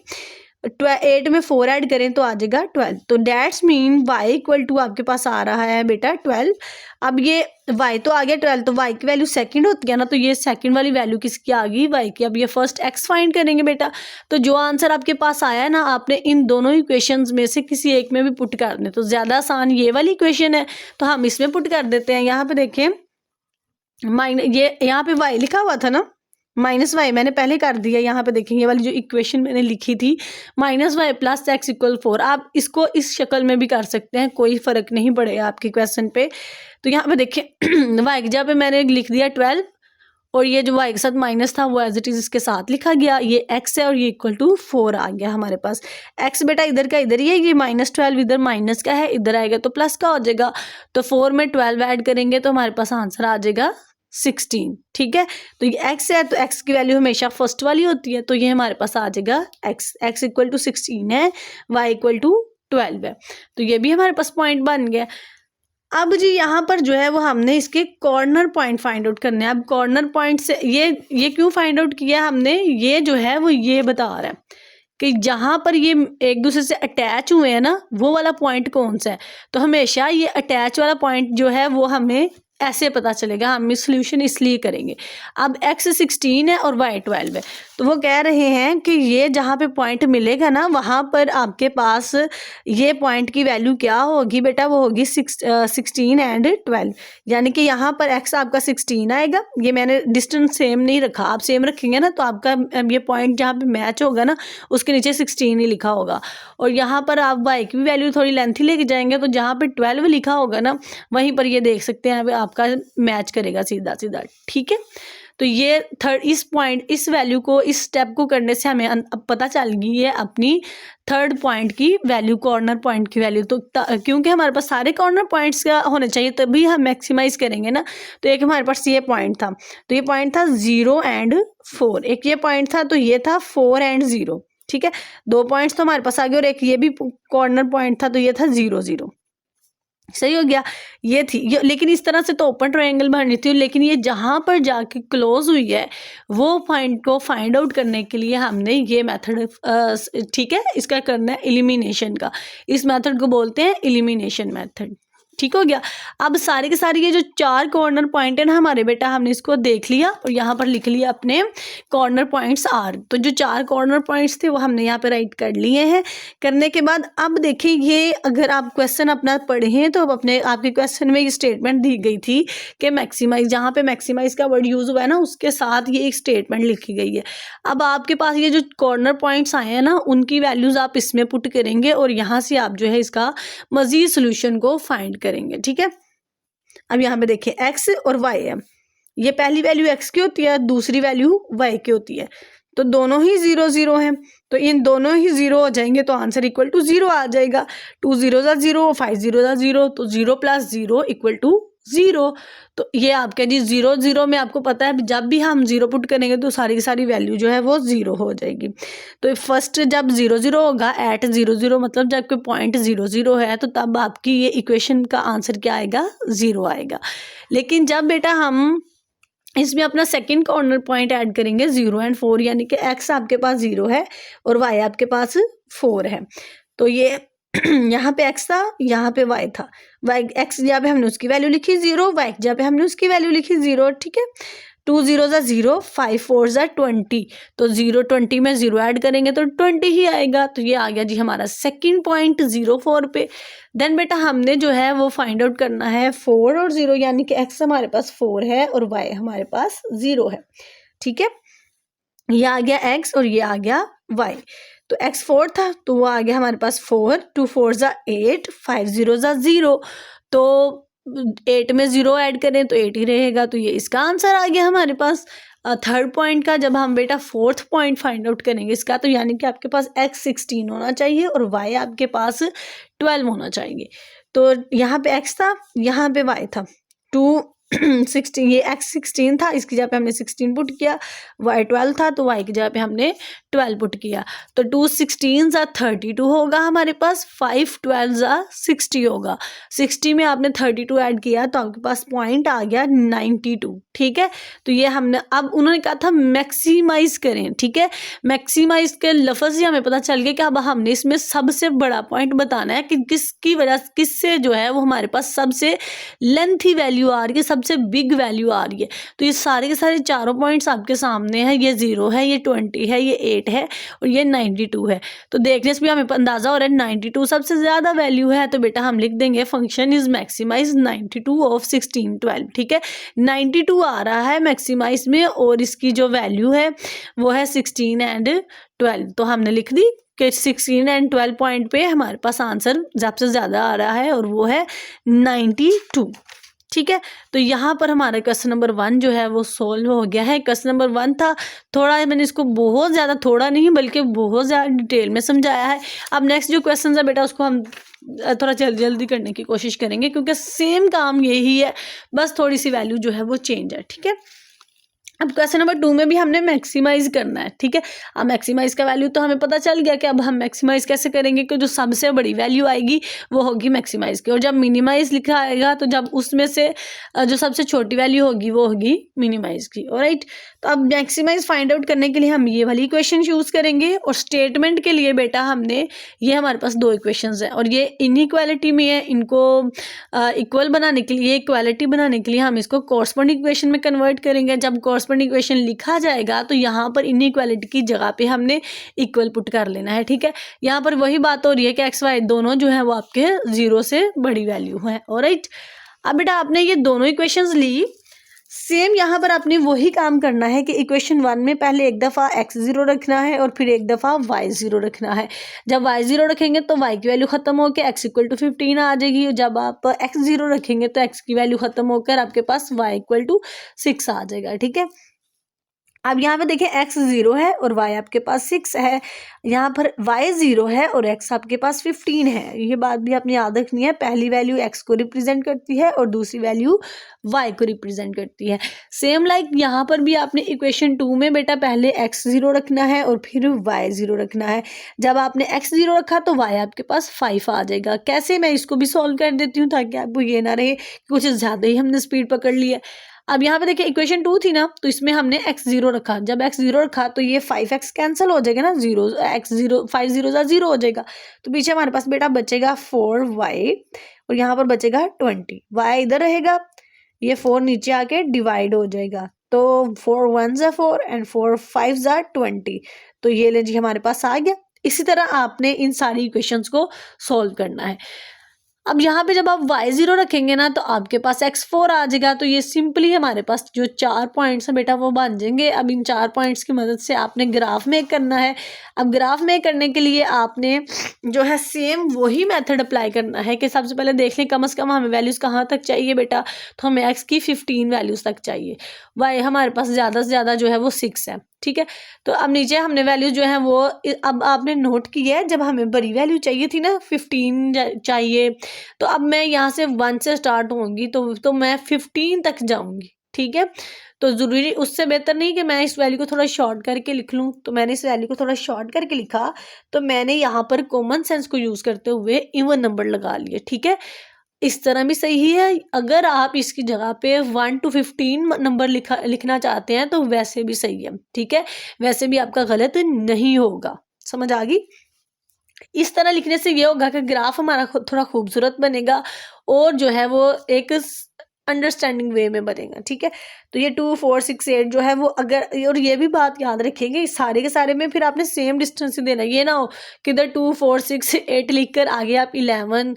8 में 4 ऐड करें तो आ जाएगा 12। तो डेट्स मीन y = आपके पास आ रहा है बेटा 12। अब ये y तो आ गया 12, तो y की वैल्यू सेकंड होती है ना, तो ये सेकंड वाली वैल्यू किसकी आ गई? y की। अब ये फर्स्ट x फाइंड करेंगे बेटा, तो जो आंसर आपके पास आया है ना, आपने इन दोनों इक्वेशंस में से किसी एक में भी पुट कर दें। तो ज़्यादा आसान ये वाली इक्वेशन है तो हम इसमें पुट कर देते हैं। यहाँ पे देखें ये यहाँ पे y लिखा हुआ था ना, -y मैंने पहले कर दिया। यहाँ पे देखें ये वाली जो इक्वेशन मैंने लिखी थी -y + x = 4। आप इसको इस शक्ल में भी कर सकते हैं, कोई फ़र्क नहीं पड़ेगा आपके क्वेश्चन पे। तो यहाँ पे देखें y की जगह पे मैंने लिख दिया 12, और ये जो y के साथ माइनस था वो एज इट इज़ इसके साथ लिखा गया। ये x है और ये = 4 आ गया हमारे पास। x बेटा इधर का इधर ही है, ये -12 इधर माइनस का है, इधर आएगा तो प्लस का हो जाएगा। तो 4 में 12 ऐड करेंगे तो हमारे पास आंसर आ जाएगा 16, ठीक है। तो ये x है तो x की वैल्यू हमेशा फर्स्ट वाली होती है, तो ये हमारे पास आ जाएगा x = 16 है, y = 12 है। तो ये भी हमारे पास पॉइंट बन गया। अब जी यहाँ पर जो है वो हमने इसके कॉर्नर पॉइंट फाइंड आउट करने हैं। अब कॉर्नर पॉइंट से ये क्यों फाइंड आउट किया हमने, ये जो है वो ये बता रहा है कि जहाँ पर ये एक दूसरे से अटैच हुए हैं ना, वो वाला पॉइंट कौन सा है। तो हमेशा ये अटैच वाला पॉइंट जो है वो हमें ऐसे पता चलेगा, हम सोल्यूशन इसलिए करेंगे। अब x 16 है और y 12 है, तो वो कह रहे हैं कि ये जहाँ पे पॉइंट मिलेगा ना वहाँ पर आपके पास ये पॉइंट की वैल्यू क्या होगी बेटा, वो होगी 16 एंड 12। यानी कि यहाँ पर x आपका 16 आएगा। ये मैंने डिस्टेंस सेम नहीं रखा, आप सेम रखेंगे ना तो आपका ये पॉइंट जहाँ पे मैच होगा ना उसके नीचे 16 ही लिखा होगा। और यहाँ पर आप y की भी वैल्यू थोड़ी लेंथी लेके जाएंगे तो जहाँ पे 12 लिखा होगा ना वहीं पर ये देख सकते हैं आपका मैच करेगा सीधा सीधा, ठीक है। तो ये इस वैल्यू को, इस स्टेप को करने से हमें अब पता चल गई है अपनी थर्ड पॉइंट की वैल्यू, कॉर्नर पॉइंट की वैल्यू। तो क्योंकि हमारे पास सारे कॉर्नर पॉइंट्स का होने चाहिए तभी हम मैक्सिमाइज करेंगे ना। तो एक हमारे पास ये पॉइंट था, तो ये पॉइंट था 0 एंड 4। एक ये पॉइंट था तो ये था 4 एंड 0, ठीक है। 2 पॉइंट्स तो हमारे पास आ गए, और एक ये भी कॉर्नर पॉइंट था तो ये था 0 0। सही हो गया। ये थी लेकिन इस तरह से तो ओपन ट्रायंगल बननी थी, लेकिन ये जहाँ पर जाके क्लोज हुई है वो पॉइंट को फाइंड आउट करने के लिए हमने ये मेथड, ठीक है, इसका करना है एलिमिनेशन का। इस मेथड को बोलते हैं एलिमिनेशन मेथड। ठीक हो गया। अब सारे के सारे ये जो 4 कॉर्नर पॉइंट है ना हमारे बेटा, हमने इसको देख लिया और यहाँ पर लिख लिया अपने कॉर्नर पॉइंट्स आर। तो जो 4 कॉर्नर पॉइंट्स थे वो हमने यहाँ पे राइट कर लिए हैं। करने के बाद अब देखिए, ये अगर आप क्वेश्चन अपना पढ़े हैं तो अब अपने आपके क्वेश्चन में ये स्टेटमेंट दी गई थी कि मैक्सिमाइज, जहाँ पे मैक्सिमाइज का वर्ड यूज हुआ है ना उसके साथ ये एक स्टेटमेंट लिखी गई है। अब आपके पास ये जो कॉर्नर पॉइंट्स आए हैं ना उनकी वैल्यूज आप इसमें पुट करेंगे और यहाँ से आप जो है इसका मजीद सोल्यूशन को फाइंड करेंगे। ठीक है, अब यहाँ पे देखिए x और y है। ये पहली वैल्यू x की होती है, दूसरी वैल्यू y की होती है। तो दोनों ही 0 0 हैं, तो इन दोनों ही 0 हो जाएंगे तो आंसर इक्वल टू 0 आ जाएगा। 2 0 0, 5 0 0, तो 0 + 0 इक्वल टू 0। तो ये आपके जी 0 0 में आपको पता है जब भी हम 0 पुट करेंगे तो सारी की सारी वैल्यू जो है वो 0 हो जाएगी। तो फर्स्ट जब 0 0 होगा एट 0 0, मतलब जब कोई पॉइंट 0 0 है तो तब आपकी ये इक्वेशन का आंसर क्या आएगा, 0 आएगा। लेकिन जब बेटा हम इसमें अपना सेकंड कॉर्नर पॉइंट ऐड करेंगे 0 और 4, यानी कि x आपके पास 0 है और y आपके पास 4 है। तो ये यहाँ पे x था, यहाँ पे y था। x जहाँ पे हमने उसकी वैल्यू लिखी 0, y जहाँ पे हमने उसकी वैल्यू लिखी 0। ठीक है, 2 0 0, 5 4 20, तो 0 20 में 0 ऐड करेंगे तो 20 ही आएगा। तो ये आ गया जी हमारा सेकंड पॉइंट 0 4 पे। देन बेटा हमने जो है वो फाइंड आउट करना है 4 और 0, यानी कि x हमारे पास 4 है और y हमारे पास 0 है। ठीक है, ये आ गया x और ये आ गया y। तो x 4 था तो वो आ गया हमारे पास 4, 2 4 8, 5 0 0, तो 8 में 0 ऐड करें तो 8 ही रहेगा। तो ये इसका आंसर आ गया हमारे पास। थर्ड पॉइंट का जब हम बेटा फोर्थ पॉइंट फाइंड आउट करेंगे इसका, तो यानी कि आपके पास x 16 होना चाहिए और y आपके पास 12 होना चाहिए। तो यहाँ पे x था, यहाँ पे y था। 2 16, ये x 16 था, इसकी जगह पे हमने 16 पुट किया। y 12 था तो y की जगह पे हमने 12 पुट किया। तो 2 16 32 होगा हमारे पास, 5 12 60 होगा। 60 में आपने 32 ऐड किया तो आपके पास पॉइंट आ गया 92। ठीक है, तो ये हमने, अब उन्होंने कहा था मैक्सिमाइज करें। ठीक है, मैक्सिमाइज के लफ्ज़ से हमें पता चल गया कि अब हमने इसमें सबसे बड़ा पॉइंट बताना है कि किसकी वजह किससे जो है वो हमारे पास सबसे लेंथी वैल्यू आ रही है, सबसे बिग वैल्यू आ रही है। तो ये सारे के सारे चारों पॉइंट्स आपके सामने हैं। ये 0 है, ये 20 है, ये 8 है और ये 92 है। तो देखने से भी हमें अंदाज़ा हो रहा है 92 सबसे ज़्यादा वैल्यू है। तो बेटा हम लिख देंगे फंक्शन इज मैक्सिमाइज 92 ऑफ 16 12। ठीक है, 92 आ रहा है मैक्सिमाइज में और इसकी जो वैल्यू है वो है 16 एंड 12। तो हमने लिख दी कि 16 एंड 12 पॉइंट पे हमारे पास आंसर सबसे ज़्यादा आ रहा है और वो है 92। ठीक है, तो यहाँ पर हमारा क्वेश्चन नंबर 1 जो है वो सोल्व हो गया है। क्वेश्चन नंबर 1 था, थोड़ा मैंने इसको बहुत ज़्यादा, थोड़ा नहीं बल्कि बहुत ज़्यादा डिटेल में समझाया है। अब नेक्स्ट जो क्वेश्चन है बेटा उसको हम थोड़ा जल्दी करने की कोशिश करेंगे क्योंकि सेम काम यही है, बस थोड़ी सी वैल्यू जो है वो चेंज है। ठीक है, अब क्वेश्चन नंबर 2 में भी हमने मैक्सिमाइज करना है। ठीक है, अब मैक्सिमाइज का वैल्यू तो हमें पता चल गया कि अब हम मैक्सिमाइज कैसे करेंगे कि जो सबसे बड़ी वैल्यू आएगी वो होगी मैक्सिमाइज की, और जब मिनिमाइज लिखा आएगा तो जब उसमें से जो सबसे छोटी वैल्यू होगी वो होगी मिनिमाइज की। ऑलराइट, तो अब मैक्सिमाइज फाइंड आउट करने के लिए हम ये वाली इक्वेशन यूज़ करेंगे और स्टेटमेंट के लिए बेटा हमने, ये हमारे पास 2 इक्वेशंस हैं और ये इनइक्वालिटी में है। इनको इक्वल बनाने के लिए, इक्वालिटी बनाने के लिए हम इसको कॉरस्पॉन्डिंग इक्वेशन में कन्वर्ट करेंगे। जब कॉरस्पॉन्डिंग इक्वेशन लिखा जाएगा तो यहाँ पर इनइक्वालिटी की जगह पे हमने इक्वल पुट कर लेना है। ठीक है, यहाँ पर वही बात हो रही है कि एक्स वाई दोनों जो है वो आपके 0 से बड़ी वैल्यू है। ऑलराइट, अब बेटा आपने ये दोनों इक्वेशंस ली, सेम यहाँ पर आपने वही काम करना है कि इक्वेशन 1 में पहले एक दफ़ा x0 रखना है और फिर एक दफ़ा y0 रखना है। जब y0 रखेंगे तो y की वैल्यू ख़त्म होकर x = 15 आ जाएगी। जब आप x0 रखेंगे तो x की वैल्यू ख़त्म होकर आपके पास y = 6 आ जाएगा। ठीक है, अब यहाँ पे देखिए x 0 है और y आपके पास 6 है, यहाँ पर y 0 है और x आपके पास 15 है। ये बात भी आपने याद रखनी है, पहली वैल्यू x को रिप्रेजेंट करती है और दूसरी वैल्यू y को रिप्रेजेंट करती है। सेम लाइक यहाँ पर भी आपने इक्वेशन 2 में बेटा पहले x 0 रखना है और फिर y 0 रखना है। जब आपने x 0 रखा तो y आपके पास 5 आ जाएगा। कैसे, मैं इसको भी सॉल्व कर देती हूँ ताकि आपको ये ना रहे कुछ ज़्यादा ही हमने स्पीड पकड़ ली है। अब यहाँ पे देखिए इक्वेशन 2 थी ना, तो इसमें हमने x0 रखा। जब x0 रखा तो ये 5x कैंसिल हो जाएगा ना, 0 x0 5 0 0 हो जाएगा। तो पीछे हमारे पास बेटा बचेगा 4y और यहाँ पर बचेगा 20। y इधर रहेगा, ये 4 नीचे आके डिवाइड हो जाएगा। तो 4 1 ज़ा 4 एंड 4 5 ज़ा 20। तो ये ले जी हमारे पास आ गया। इसी तरह आपने इन सारी इक्वेशंस को सॉल्व करना है। अब यहाँ पे जब आप y0 रखेंगे ना तो आपके पास x4 आ जाएगा। तो ये सिंपली हमारे पास जो 4 पॉइंट्स हैं बेटा वो बन जाएंगे। अब इन 4 पॉइंट्स की मदद से आपने ग्राफ मेक करना है। अब ग्राफ मेक करने के लिए आपने जो है सेम वही मेथड अप्लाई करना है कि सबसे पहले देख लें कम से कम हमें वैल्यूज़ कहाँ तक चाहिए बेटा। तो हमें x की 15 वैल्यूज़ तक चाहिए। y हमारे पास ज़्यादा से ज़्यादा जो है वो 6 है, ठीक है। तो अब नीचे हमने वैल्यू जो है वो अब आपने नोट किया है, जब हमें बड़ी वैल्यू चाहिए थी ना 15 चाहिए, तो अब मैं यहाँ से 1 से स्टार्ट होंगी तो मैं 15 तक जाऊंगी, ठीक है। तो ज़रूरी उससे बेहतर नहीं कि मैं इस वैल्यू को थोड़ा शॉर्ट करके लिख लूँ। तो मैंने इस वैल्यू को थोड़ा शॉर्ट करके लिखा, तो मैंने यहाँ पर कॉमन सेंस को यूज़ करते हुए इवन नंबर लगा लिए, ठीक है। इस तरह भी सही है। अगर आप इसकी जगह पे 1 to 15 नंबर लिखना चाहते हैं तो वैसे भी सही है, ठीक है। वैसे भी आपका गलत नहीं होगा। समझ आ गई। इस तरह लिखने से ये होगा कि ग्राफ हमारा थोड़ा खूबसूरत बनेगा और जो है वो एक अंडरस्टैंडिंग वे में बनेगा, ठीक है। तो ये 2 4 6 8 जो है वो अगर, और ये भी बात याद रखेंगे सारे के सारे में फिर आपने सेम डिस्टेंस ही देना। ये ना हो कि इधर 2 4 6 8 लिख कर आगे आप 11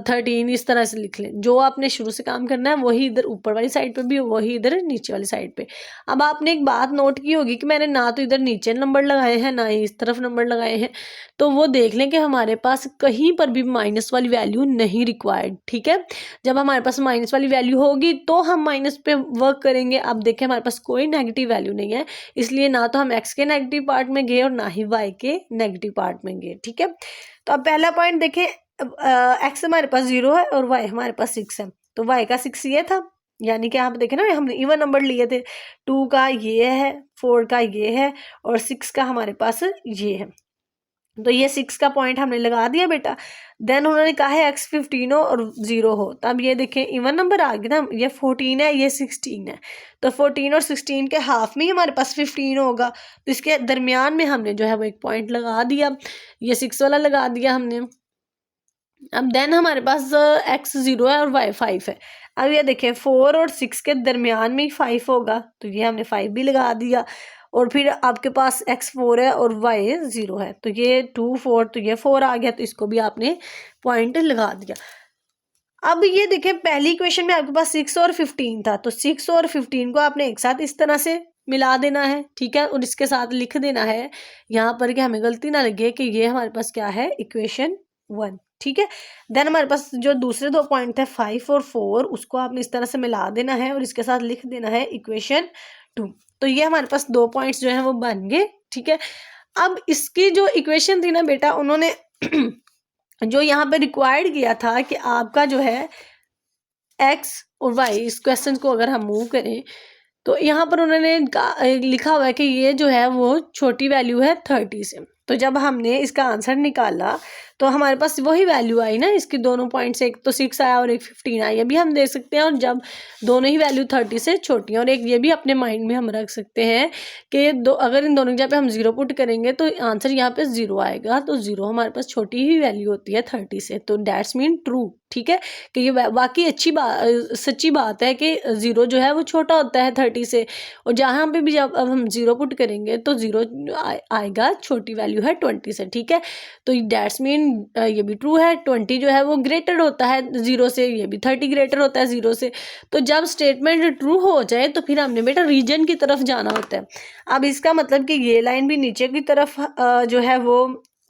13 इस तरह से लिख लें। जो आपने शुरू से काम करना है वही इधर ऊपर वाली साइड पे भी, वही इधर नीचे वाली साइड पे। अब आपने एक बात नोट की होगी कि मैंने ना तो इधर नीचे नंबर लगाए हैं ना ही इस तरफ नंबर लगाए हैं। तो वो देख लें कि हमारे पास कहीं पर भी माइनस वाली वैल्यू नहीं रिक्वायर्ड, ठीक है। जब हमारे पास माइनस वाली वैल्यू होगी तो हम माइनस पे वर्क करेंगे। अब देखें हमारे पास कोई नेगेटिव वैल्यू नहीं है, इसलिए ना तो हम x के नेगेटिव पार्ट में गए और ना ही y के नेगेटिव पार्ट में गए, ठीक है। तो अब पहला पॉइंट देखें, x हमारे पास 0 है और y हमारे पास 6 है। तो y का 6 ये था, यानी कि आप देखें ना हमने इवन नंबर लिए थे। 2 का ये है, 4 का ये है और 6 का हमारे पास ये है। तो ये 6 का पॉइंट हमने लगा दिया बेटा। देन उन्होंने कहा है x 15 हो और 0 हो। तब ये देखें इवन नंबर आ गया ना, ये 14 है ये 16 है। तो 14 और 16 के हाफ में ही हमारे पास 15 होगा। तो इसके दरमियान में हमने जो है वो एक पॉइंट लगा दिया, ये 6 वाला लगा दिया हमने। अब देन हमारे पास x 0 है और y 5 है। अब ये देखें 4 और 6 के दरमियान में ही 5 होगा, तो ये हमने 5 भी लगा दिया। और फिर आपके पास x 4 है और y 0 है, तो ये 2 4, तो ये 4 आ गया, तो इसको भी आपने पॉइंट लगा दिया। अब ये देखें पहली इक्वेशन में आपके पास 6 और 15 था, तो 6 और 15 को आपने एक साथ इस तरह से मिला देना है, ठीक है। और इसके साथ लिख देना है यहाँ पर कि हमें गलती ना लगे कि ये हमारे पास क्या है, इक्वेशन 1, ठीक है। देन हमारे पास जो दूसरे 2 पॉइंट थे 5 और 4, उसको आपने इस तरह से मिला देना है और इसके साथ लिख देना है इक्वेशन 2। तो ये हमारे पास 2 पॉइंट्स जो है वो बन गए, ठीक है। अब इसकी जो इक्वेशन थी ना बेटा, उन्होंने जो यहाँ पे रिक्वायर्ड किया था कि आपका जो है x और y, इस क्वेश्चन को अगर हम मूव करें तो यहाँ पर उन्होंने लिखा हुआ है कि ये जो है वो छोटी वैल्यू है 30 से। तो जब हमने इसका आंसर निकाला तो हमारे पास वही वैल्यू आई ना, इसकी दोनों पॉइंट्स, एक तो 6 आया और एक 15 आई। अभी हम देख सकते हैं, और जब दोनों ही वैल्यू 30 से छोटी हैं। और एक ये भी अपने माइंड में हम रख सकते हैं कि अगर इन दोनों की जगह पे हम 0 पुट करेंगे तो आंसर यहाँ पे 0 आएगा। तो 0 हमारे पास छोटी ही वैल्यू होती है 30 से, तो दैट्स मीन ट्रू, ठीक है। कि ये वाकई अच्छी बात, सच्ची बात है कि 0 जो है वो छोटा होता है 30 से। और जहाँ पे भी जब अब हम 0 पुट करेंगे तो 0 आएगा, छोटी वैल्यू है 20 से, ठीक है। तो दैट्स मीन ये भी ट्रू है, 20 जो है वो ग्रेटर होता है 0 से, ये भी 30 ग्रेटर होता है 0 से। तो जब स्टेटमेंट ट्रू हो जाए तो फिर हमने बेटा रीजन की तरफ जाना होता है। अब इसका मतलब कि ये लाइन भी नीचे की तरफ जो है वो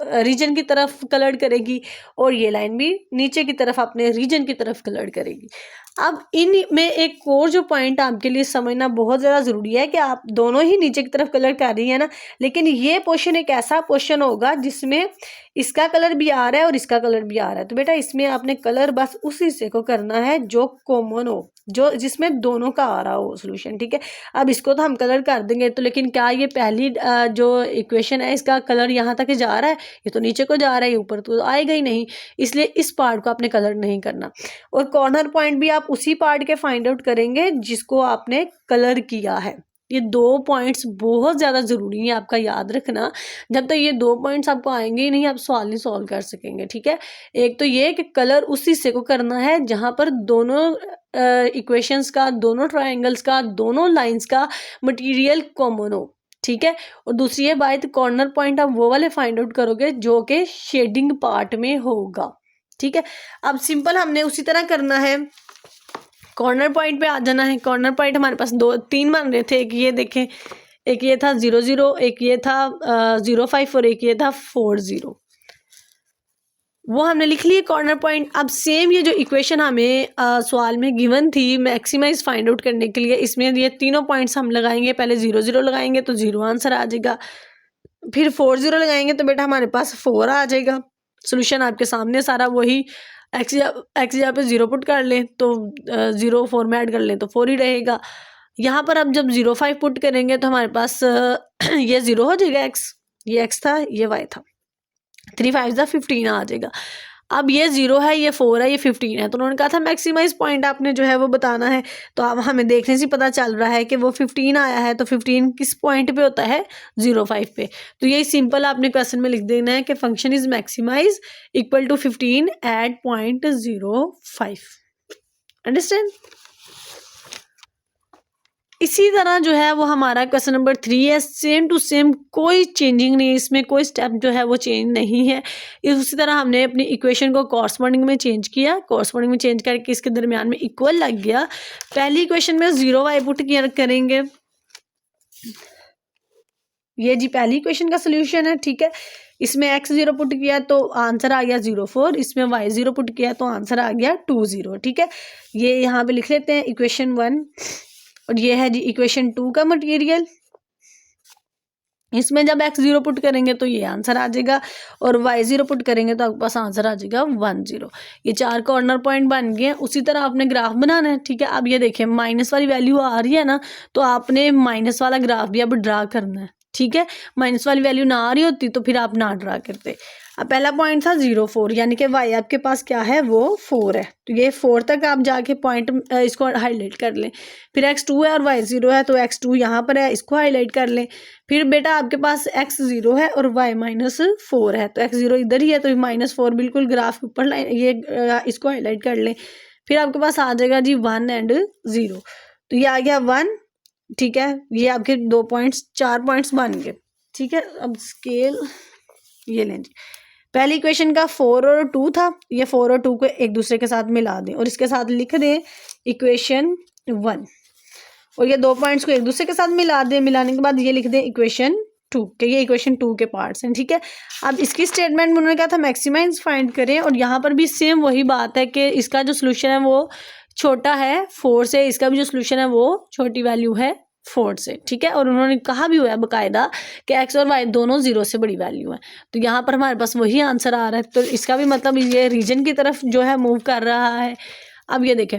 रीजन की तरफ कलर करेगी और ये लाइन भी नीचे की तरफ अपने रीजन की तरफ कलर करेगी। अब इन में एक और जो पॉइंट आपके लिए समझना बहुत ज़्यादा ज़रूरी है कि आप दोनों ही नीचे की तरफ कलर कर रही है ना, लेकिन ये पोर्शन एक ऐसा पोर्शन होगा जिसमें इसका कलर भी आ रहा है और इसका कलर भी आ रहा है। तो बेटा इसमें आपने कलर बस उस हिस्से को करना है जो कॉमन हो, जो जिसमें दोनों का आ रहा हो सोल्यूशन, ठीक है। अब इसको तो हम कलर कर देंगे, तो लेकिन क्या ये पहली जो इक्वेशन है इसका कलर यहाँ तक जा रहा है? ये तो नीचे को जा रहा है, ऊपर तो आएगा ही नहीं, इसलिए इस पार्ट को आपने कलर नहीं करना। और कॉर्नर पॉइंट भी आप आप उसी पार्ट के फाइंड आउट करेंगे जिसको आपने कलर किया है। ये 2 पॉइंट्स बहुत ज़्यादा ज़रूरी है आपका याद रखना। जब तक ये 2 पॉइंट्स आपको आएंगे ही नहीं, आप सवाल नहीं सॉल्व कर सकेंगे, ठीक है। एक तो ये कि कलर उस हिस्से को करना है जहाँ पर दोनों इक्वेशंस का, दोनों ट्रायंगल्स का, दोनों लाइंस का मटेरियल कॉमन हो, ठीक है। और दूसरी ये बात, कॉर्नर पॉइंट आप वो वाले फाइंड आउट करोगे जो कि शेडिंग पार्ट में होगा, ठीक है। अब सिंपल हमने उसी तरह करना है, कॉर्नर पॉइंट पे आ जाना है। कॉर्नर पॉइंट हमारे पास 3 बन रहे थे, एक ये देखें, एक ये था 0 0, एक ये था 0 5 और एक ये था 4 0, वो हमने लिख लिए कॉर्नर पॉइंट। अब सेम ये जो इक्वेशन हमें सवाल में गिवन थी मैक्सिमाइज फाइंड आउट करने के लिए, इसमें ये तीनों पॉइंट्स हम लगाएंगे। पहले 0 0 लगाएंगे तो 0 आंसर आ जाएगा, फिर 4 0 लगाएंगे तो बेटा हमारे पास 4 आ जाएगा। सोल्यूशन आपके सामने सारा वही, एक्स यहाँ पे 0 पुट कर लें तो 0 4 में ऐड कर लें तो 4 ही रहेगा। यहाँ पर अब जब 0 5 पुट करेंगे तो हमारे पास ये 0 हो जाएगा, एक्स, ये एक्स था, ये वाई था, 3 5 15 आ जाएगा। अब ये 0 है, ये 4 है, ये 15 है, तो उन्होंने कहा था मैक्सिमाइज पॉइंट आपने जो है वो बताना है। तो अब हमें देखने से पता चल रहा है कि वो 15 आया है, तो 15 किस पॉइंट पे होता है, 0 5 पे। तो यही सिंपल आपने क्वेश्चन में लिख देना है कि function is maximize equal to 15 at point 0 5। Understand. इसी तरह जो है वो हमारा क्वेश्चन नंबर 3 है, सेम टू सेम, कोई चेंजिंग नहीं, इसमें कोई स्टेप जो है वो चेंज नहीं है। उसी तरह हमने अपनी इक्वेशन को कॉरस्पॉन्डिंग में चेंज किया, कॉरस्पॉन्डिंग में चेंज करके इसके दरमियान में इक्वल लग गया। पहली इक्वेशन में 0 y पुट किया करेंगे, ये जी पहली इक्वेशन का सोल्यूशन है, ठीक है। इसमें x 0 पुट किया तो आंसर आ गया 0 4, इसमें y 0 पुट किया तो आंसर आ गया 2 0, ठीक है। ये यहाँ पे लिख लेते हैं इक्वेशन 1, और ये है जी इक्वेशन 2 का मटेरियल। इसमें जब x 0 पुट करेंगे तो ये आंसर आ जाएगा, और y 0 पुट करेंगे तो आपके पास आंसर आ जाएगा 1 0। ये 4 कॉर्नर पॉइंट बन गए। उसी तरह आपने ग्राफ बनाना है, ठीक है। अब ये देखिए माइनस वाली वैल्यू आ रही है ना, तो आपने माइनस वाला ग्राफ भी अब ड्रा करना है, ठीक है। माइनस वाली वैल्यू ना आ रही होती तो फिर आप ना ड्रा करते। अब पहला पॉइंट था 0 4, यानी कि y आपके पास क्या है, वो 4 है, तो ये 4 तक आप जाके पॉइंट इसको हाईलाइट कर लें। फिर x 2 है और y 0 है, तो x 2 यहाँ पर है, इसको हाईलाइट कर लें। फिर बेटा आपके पास x 0 है और y -4 है, तो x 0 इधर ही है, तो -4 बिल्कुल ग्राफ के ऊपर ये इसको हाईलाइट कर लें। फिर आपके पास आ जाएगा जी 1 एंड 0, तो ये आ गया 1, ठीक है। ये आपके 2 पॉइंट्स, 4 पॉइंट्स बन गए, ठीक है। अब स्केल ये लें जी, पहली इक्वेशन का 4 और 2 था, ये 4 और 2 को एक दूसरे के साथ मिला दें और इसके साथ लिख दें इक्वेशन 1, और ये 2 पॉइंट्स को एक दूसरे के साथ मिला दें। मिलाने के बाद ये लिख दें इक्वेशन 2, कि ये इक्वेशन 2 के पार्ट्स हैं, ठीक है। अब इसकी स्टेटमेंट में उन्होंने कहा था मैक्सिमाइज फाइंड करें, और यहाँ पर भी सेम वही बात है कि इसका जो सोल्यूशन है वो छोटा है 4 से, इसका भी जो सोल्यूशन है वो छोटी वैल्यू है 4 से, ठीक है। और उन्होंने कहा भी हुआ है बाकायदा कि x और y दोनों 0 से बड़ी वैल्यू है, तो यहाँ पर हमारे पास वही आंसर आ रहा है। तो इसका भी मतलब ये रीजन की तरफ जो है मूव कर रहा है। अब ये देखें,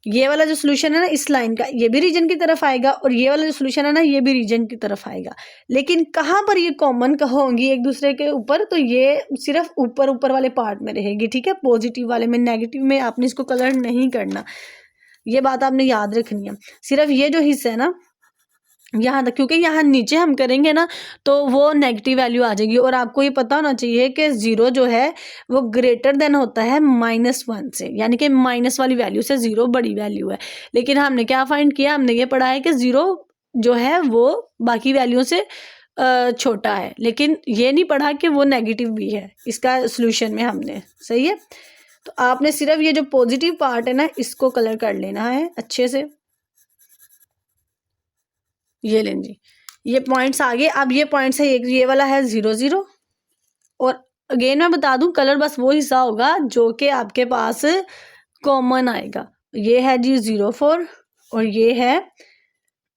ये वाला जो सोल्यूशन है ना इस लाइन का, ये भी रीजन की तरफ आएगा, और ये वाला जो सोल्यूशन है ना ये भी रीजन की तरफ आएगा। लेकिन कहाँ पर ये कॉमन होंगी एक दूसरे के ऊपर, तो ये सिर्फ ऊपर वाले पार्ट में रहेगी, ठीक है। पॉजिटिव वाले में, नेगेटिव में आपने इसको कलर नहीं करना, ये बात आपने याद रखनी है। सिर्फ ये जो हिस्सा है ना यहाँ तक, क्योंकि यहाँ नीचे हम करेंगे ना तो वो नेगेटिव वैल्यू आ जाएगी, और आपको ये पता होना चाहिए कि 0 जो है वो ग्रेटर देन होता है -1 से, यानी कि माइनस वाली वैल्यू से 0 बड़ी वैल्यू है। लेकिन हमने क्या फाइंड किया, हमने ये पढ़ा है कि 0 जो है वो बाकी वैल्यू से छोटा है, लेकिन ये नहीं पढ़ा कि वो नेगेटिव भी है इसका सोल्यूशन में हमने, सही है। तो आपने सिर्फ ये जो पॉजिटिव पार्ट है ना इसको कलर कर लेना है अच्छे से। ये लें जी, ये पॉइंट्स आ गए। अब ये पॉइंट्स है, एक ये वाला है 0 0, और अगेन मैं बता दूं कलर बस वो हिस्सा होगा जो कि आपके पास कॉमन आएगा। ये है जी 0 4 और ये है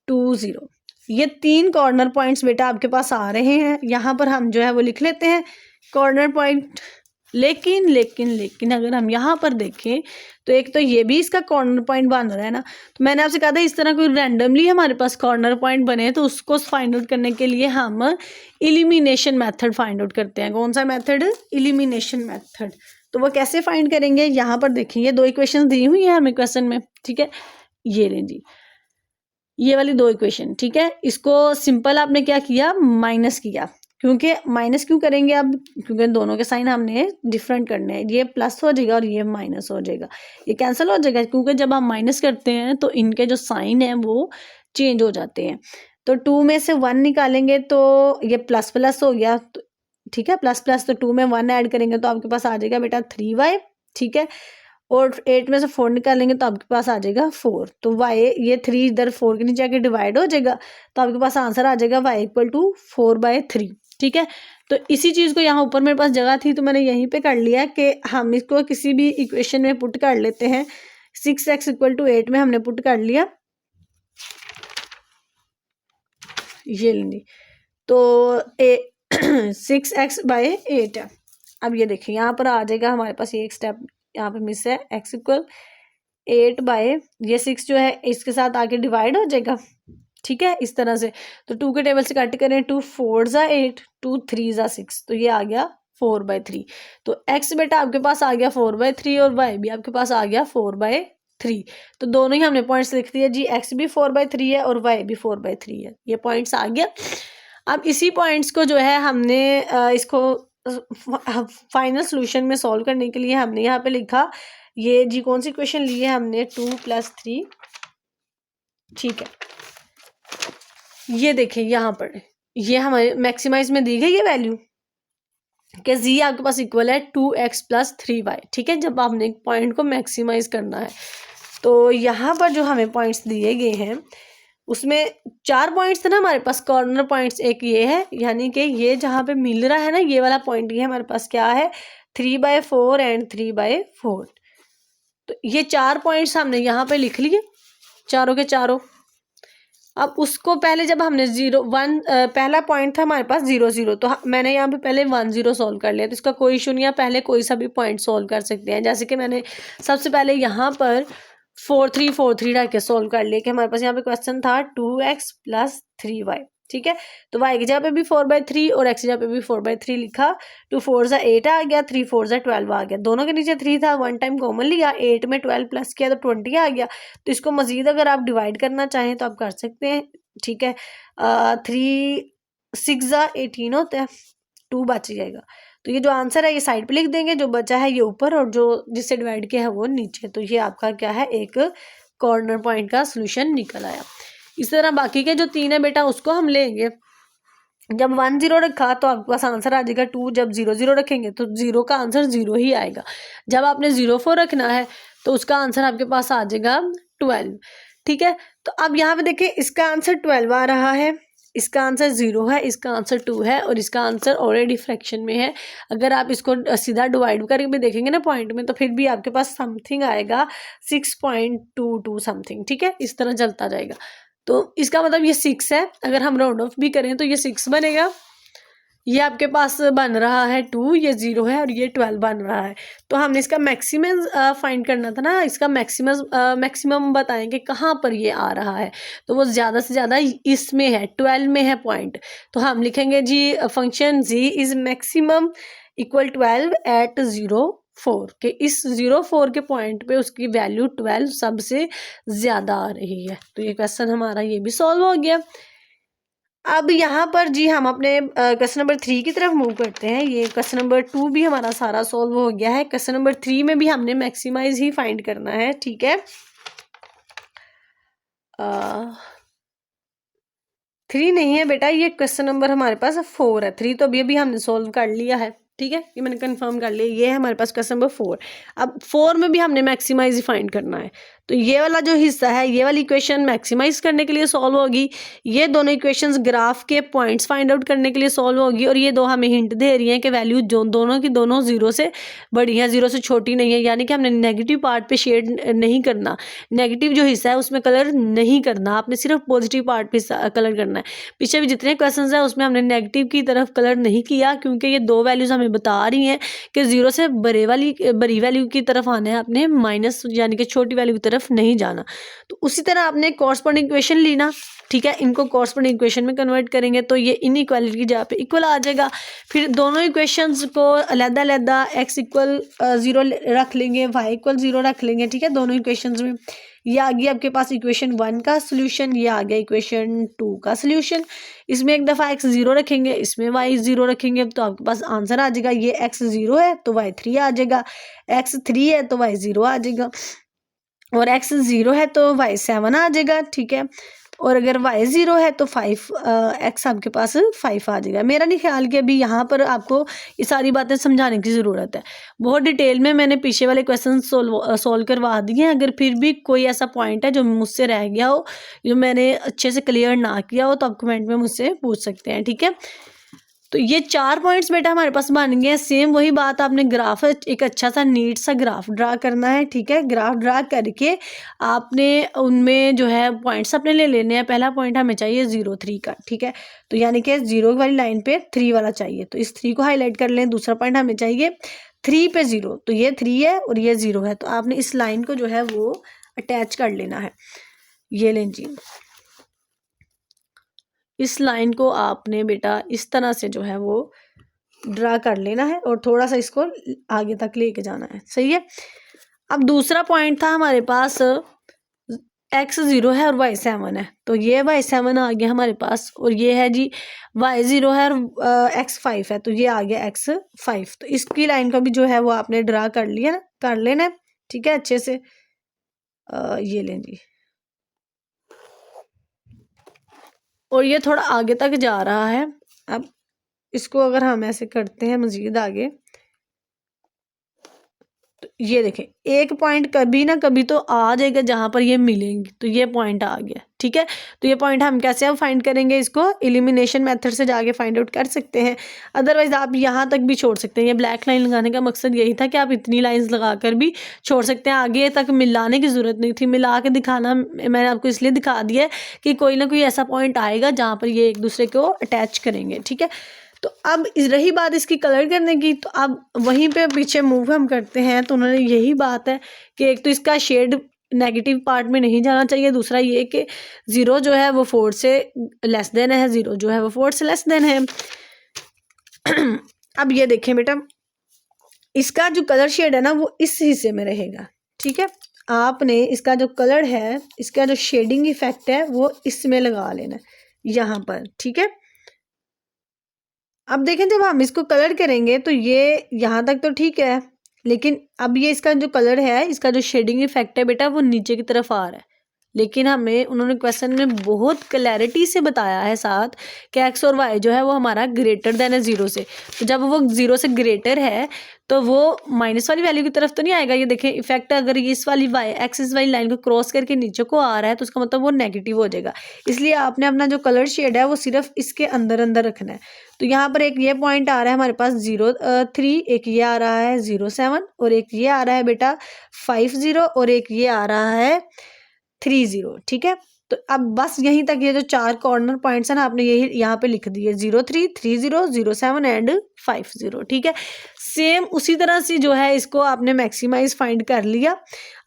2 0। ये 3 कॉर्नर पॉइंट्स बेटा आपके पास आ रहे हैं, यहाँ पर हम जो है वो लिख लेते हैं कॉर्नर पॉइंट। लेकिन अगर हम यहाँ पर देखें तो एक तो ये भी इसका कॉर्नर पॉइंट बन रहा है ना, तो मैंने आपसे कहा था इस तरह कोई रैंडमली हमारे पास कॉर्नर पॉइंट बने तो उसको फाइंड आउट करने के लिए हम एलिमिनेशन मेथड फाइंड आउट करते हैं। कौन सा मेथड? Elimination method. तो वो कैसे फाइंड करेंगे, यहाँ पर देखिए ये 2 इक्वेशन दी हुई है हमें क्वेश्चन में, ठीक है। ये लें जी, ये वाली 2 इक्वेशन, ठीक है। इसको सिंपल आपने क्या किया, माइनस किया, क्योंकि माइनस क्यों करेंगे अब, क्योंकि दोनों के साइन हमने डिफरेंट करने हैं। ये प्लस हो जाएगा और ये माइनस हो जाएगा, ये कैंसिल हो जाएगा, क्योंकि जब हम माइनस करते हैं तो इनके जो साइन है वो चेंज हो जाते हैं। तो 2 में से 1 निकालेंगे तो ये प्लस प्लस हो गया, तो ठीक है, प्लस प्लस, तो 2 में 1 ऐड करेंगे तो आपके पास आ जाएगा बेटा 3y, ठीक है। और 8 में से 4 निकालेंगे तो आपके पास आ जाएगा 4, तो y, ये 3 इधर 4 के नीचे आके डिवाइड हो जाएगा, तो आपके पास आंसर आ जाएगा y इक्वल टू 4/3, ठीक है। तो इसी चीज़ को यहाँ ऊपर मेरे पास जगह थी तो मैंने यहीं पे कर लिया कि हम इसको किसी भी इक्वेशन में पुट कर लेते हैं। 6x इक्वल टू 8 में हमने पुट कर लिया, ये लेंगे, तो 6x/8 है। अब ये देखिए यहाँ पर आ जाएगा हमारे पास, ये एक स्टेप यहाँ पे मिस है, x इक्वल 8 ये 6 जो है इसके साथ आके डिवाइड हो जाएगा, ठीक है, इस तरह से। तो 2 के टेबल से कट करें, 2 4 ज़ा 8, 2 3 ज़ा 6, तो ये आ गया 4/3। तो x बेटा आपके पास आ गया 4/3 और y भी आपके पास आ गया 4/3। तो दोनों ही हमने पॉइंट्स लिख दिए जी, x भी 4/3 है और y भी 4/3 है, ये पॉइंट्स आ गया। अब इसी पॉइंट्स को जो है हमने इसको फाइनल सोल्यूशन में सॉल्व करने के लिए हमने यहाँ पे लिखा, ये जी कौन सी क्वेश्चन ली है हमने, 2 + 3, ठीक है। ये देखें यहाँ पर, ये हमारे मैक्सिमाइज में दी गई है वैल्यू कि z आपके पास इक्वल है 2x + 3y, ठीक है, जब आपने एक पॉइंट को मैक्सिमाइज करना है। तो यहाँ पर जो हमें पॉइंट्स दिए गए हैं उसमें 4 पॉइंट्स थे ना हमारे पास, कॉर्नर पॉइंट्स, एक ये है, यानी कि ये जहाँ पे मिल रहा है ना ये वाला पॉइंट, ये हमारे पास क्या है, 3/4 एंड 3/4। तो ये 4 पॉइंट्स हमने यहाँ पे लिख लिए, चारों के चारों। अब उसको पहले जब हमने 0 1 पहला पॉइंट था हमारे पास 0 0, तो मैंने यहाँ पे पहले 1 0 सॉल्व कर लिया, तो इसका कोई इशू नहीं है, पहले कोई सा भी पॉइंट सॉल्व कर सकते हैं। जैसे कि मैंने सबसे पहले यहाँ पर 4 3 4 3 रख के सॉल्व कर लिया कि हमारे पास यहाँ पे क्वेश्चन था 2x + 3y, ठीक है। तो y की जगह पे भी 4/3 और x की जगह पे भी 4/3 लिखा, 2 4 ज़ा 8 आ गया, 3 4 ज़ा 12 आ गया, दोनों के नीचे 3 था, 1 टाइम कॉमन लिया, 8 में 12 प्लस किया तो 20 आ गया। तो इसको मजीद अगर आप डिवाइड करना चाहें तो आप कर सकते हैं, ठीक है। 3 6 ज़ा 18 होता है, 2 बच जाएगा। तो ये जो आंसर है ये साइड पे लिख देंगे, जो बचा है ये ऊपर और जो जिससे डिवाइड किया है वो नीचे। तो ये आपका क्या है, एक कॉर्नर पॉइंट का सोल्यूशन निकल आया। इस तरह बाकी के जो 3 है बेटा उसको हम लेंगे, जब 1 0 रखा तो आपके पास आंसर आ जाएगा 2, जब 0 0 रखेंगे तो 0 का आंसर 0 ही आएगा। जब आपने 0 4 रखना है तो उसका आंसर आपके पास आ जाएगा 12, ठीक है। तो अब यहाँ पे देखिए इसका आंसर 12 आ रहा है, इसका आंसर 0 है, इसका आंसर 2 है और इसका आंसर ऑलरेडी फ्रैक्शन में है। अगर आप इसको सीधा डिवाइड करके भी देखेंगे ना पॉइंट में तो फिर भी आपके पास समथिंग आएगा 6.22 समथिंग, ठीक है, इस तरह चलता जाएगा। तो इसका मतलब ये 6 है, अगर हम राउंड ऑफ भी करें तो ये 6 बनेगा। ये आपके पास बन रहा है 2, ये 0 है और ये 12 बन रहा है। तो हमने इसका मैक्सिमम फाइंड करना था ना, इसका मैक्सिमम बताएं कि कहाँ पर ये आ रहा है। तो वो ज़्यादा से ज़्यादा इसमें है, 12 में है पॉइंट। तो हम लिखेंगे G function z is maximum equal 12 at 0 4, के इस 0 4 के पॉइंट पे उसकी वैल्यू 12 सबसे ज़्यादा आ रही है। तो ये क्वेश्चन हमारा ये भी सॉल्व हो गया। अब यहाँ पर जी हम अपने क्वेश्चन नंबर 3 की तरफ मूव करते हैं। ये क्वेश्चन नंबर 2 भी हमारा सारा सॉल्व हो गया है। क्वेश्चन नंबर 3 में भी हमने मैक्सिमाइज ही फाइंड करना है, ठीक है। 3 नहीं है बेटा, ये क्वेश्चन नंबर हमारे पास 4 है। 3 तो अभी हमने सॉल्व कर लिया है, ठीक है, ये मैंने कंफर्म कर लिया। ये है हमारे पास क्वेश्चन नंबर 4। अब 4 में भी हमने मैक्सिमाइज ही फाइंड करना है। तो ये वाला जो हिस्सा है, ये वाली इक्वेशन मैक्सिमाइज करने के लिए सॉल्व होगी, ये दोनों इक्वेशंस ग्राफ के पॉइंट्स फाइंड आउट करने के लिए सॉल्व होगी, और ये दो हमें हिंट दे रही हैं कि वैल्यू जो दोनों की दोनों 0 से बड़ी है, 0 से छोटी नहीं है। यानी कि हमने नेगेटिव पार्ट पे शेड नहीं करना, नेगेटिव जो हिस्सा है उसमें कलर नहीं करना, आपने सिर्फ पॉजिटिव पार्ट पे कलर करना है। पीछे भी जितने क्वेश्चन है उसमें हमने नेगेटिव की तरफ कलर नहीं किया, क्योंकि ये दो वैल्यूज हमें बता रही हैं कि 0 से बड़ी वैल्यू की तरफ आना है, आपने माइनस यानी कि छोटी वैल्यू की तरफ तरफ नहीं जाना। तो उसी तरह आपने कॉरस्पॉन्डिंग इक्वेशन ली ना, ठीक है, इनको कॉरस्पॉन्डिंग इक्वेशन में कन्वर्ट करेंगे तो ये इनइक्वालिटी की जगह पे इक्वल आ जाएगा। फिर दोनों इक्वेशंस को अलग-अलग x इक्वल 0 रख लेंगे, y इक्वल 0 रख लेंगे, ठीक है, दोनों इक्वेशंस में। ये आ गया आपके पास इक्वेशन 1 का सोल्यूशन, ये आ गया इक्वेशन 2 का सोल्यूशन। इसमें एक दफ़ा x 0 रखेंगे, इसमें y 0 रखेंगे तो आपके पास आंसर आ जाएगा। ये x 0 है तो y 3 आ जाएगा, x 3 है तो y 0 आ जाएगा, और x 0 है तो y 7 आ जाएगा, ठीक है। और अगर y 0 है तो 5 x आपके पास 5 आ जाएगा। मेरा नहीं ख्याल कि अभी यहाँ पर आपको ये सारी बातें समझाने की ज़रूरत है, बहुत डिटेल में मैंने पीछे वाले क्वेश्चन सोल्व करवा दिए हैं। अगर फिर भी कोई ऐसा पॉइंट है जो मुझसे रह गया हो, जो मैंने अच्छे से क्लियर ना किया हो, तो आप कमेंट में मुझसे पूछ सकते हैं, ठीक है। तो ये 4 पॉइंट्स बेटा हमारे पास बन गए हैं। सेम वही बात, आपने ग्राफ एक अच्छा सा नीट सा ग्राफ ड्रा करना है, ठीक है। ग्राफ ड्रा करके आपने उनमें जो है पॉइंट्स अपने ले लेने हैं। पहला पॉइंट हमें चाहिए 0 3 का, ठीक है, तो यानी कि 0 वाली लाइन पे 3 वाला चाहिए, तो इस 3 को हाईलाइट कर लें। दूसरा पॉइंट हमें चाहिए 3 पे 0, तो ये 3 है और ये 0 है, तो आपने इस लाइन को जो है वो अटैच कर लेना है। ये लें जी, इस लाइन को आपने बेटा इस तरह से जो है वो ड्रा कर लेना है और थोड़ा सा इसको आगे तक लेके जाना है, सही है। अब दूसरा पॉइंट था हमारे पास x 0 है और y 7 है, तो ये y 7 आ गया हमारे पास, और ये है जी y 0 है और x 5 है, तो ये आ गया x 5। तो इसकी लाइन को भी जो है वो आपने ड्रा कर लिया ना, कर लेना है, ठीक है, अच्छे से। ये लें जी, और ये थोड़ा आगे तक जा रहा है। अब इसको अगर हम ऐसे करते हैं मजीद आगे, तो ये देखें एक पॉइंट कभी ना कभी तो आ जाएगा जहां पर ये मिलेंगी, तो ये पॉइंट आ गया, ठीक है। तो ये पॉइंट हम कैसे अब फाइंड करेंगे, इसको एलिमिनेशन मेथड से जाके फाइंड आउट कर सकते हैं। अदरवाइज आप यहाँ तक भी छोड़ सकते हैं। ये ब्लैक लाइन लगाने का मकसद यही था कि आप इतनी लाइंस लगाकर भी छोड़ सकते हैं, आगे तक मिलाने की ज़रूरत नहीं थी। मिला के दिखाना मैंने आपको इसलिए दिखा दिया है कि कोई ना कोई ऐसा पॉइंट आएगा जहाँ पर ये एक दूसरे को अटैच करेंगे, ठीक है। तो अब रही बात इसकी कलर करने की, तो अब वहीं पे पीछे मूव हम करते हैं, तो उन्होंने यही बात है कि एक तो इसका शेड नेगेटिव पार्ट में नहीं जाना चाहिए, दूसरा ये कि 0 जो है वो 4 से लेस देन है, 0 जो है वो 4 से लेस देन है। अब ये देखें बेटा, इसका जो कलर शेड है ना वो इस हिस्से में रहेगा, ठीक है। आपने इसका जो कलर है, इसका जो शेडिंग इफेक्ट है वो इसमें लगा लेना यहाँ पर, ठीक है। अब देखें जब हम इसको कलर करेंगे तो ये यहाँ तक तो ठीक है, लेकिन अब ये इसका जो कलर है, इसका जो शेडिंग इफेक्ट है बेटा वो नीचे की तरफ आ रहा है। लेकिन हमें उन्होंने क्वेश्चन में बहुत क्लैरिटी से बताया है साथ कि एक्स और वाई जो है वो हमारा ग्रेटर देन है 0 से। तो जब वो 0 से ग्रेटर है तो वो माइनस वाली वैल्यू की तरफ तो नहीं आएगा। ये देखें इफेक्ट, अगर ये इस वाली वाई एक्सिस वाली लाइन को क्रॉस करके नीचे को आ रहा है तो उसका मतलब वो नेगेटिव हो जाएगा। इसलिए आपने अपना जो कलर शेड है वो सिर्फ इसके अंदर अंदर रखना है। तो यहाँ पर एक ये पॉइंट आ रहा है हमारे पास 0 3, एक ये आ रहा है 0 7, और एक ये आ रहा है बेटा 5 0, और एक ये आ रहा है 3 0, ठीक है। तो अब बस यहीं तक ये जो 4 कॉर्नर पॉइंट्स हैं ना, आपने यही यहाँ पे लिख दिए 0 3 3 0 0 7 एंड 5 0, ठीक है। सेम उसी तरह से जो है इसको आपने मैक्सिमाइज फाइंड कर लिया।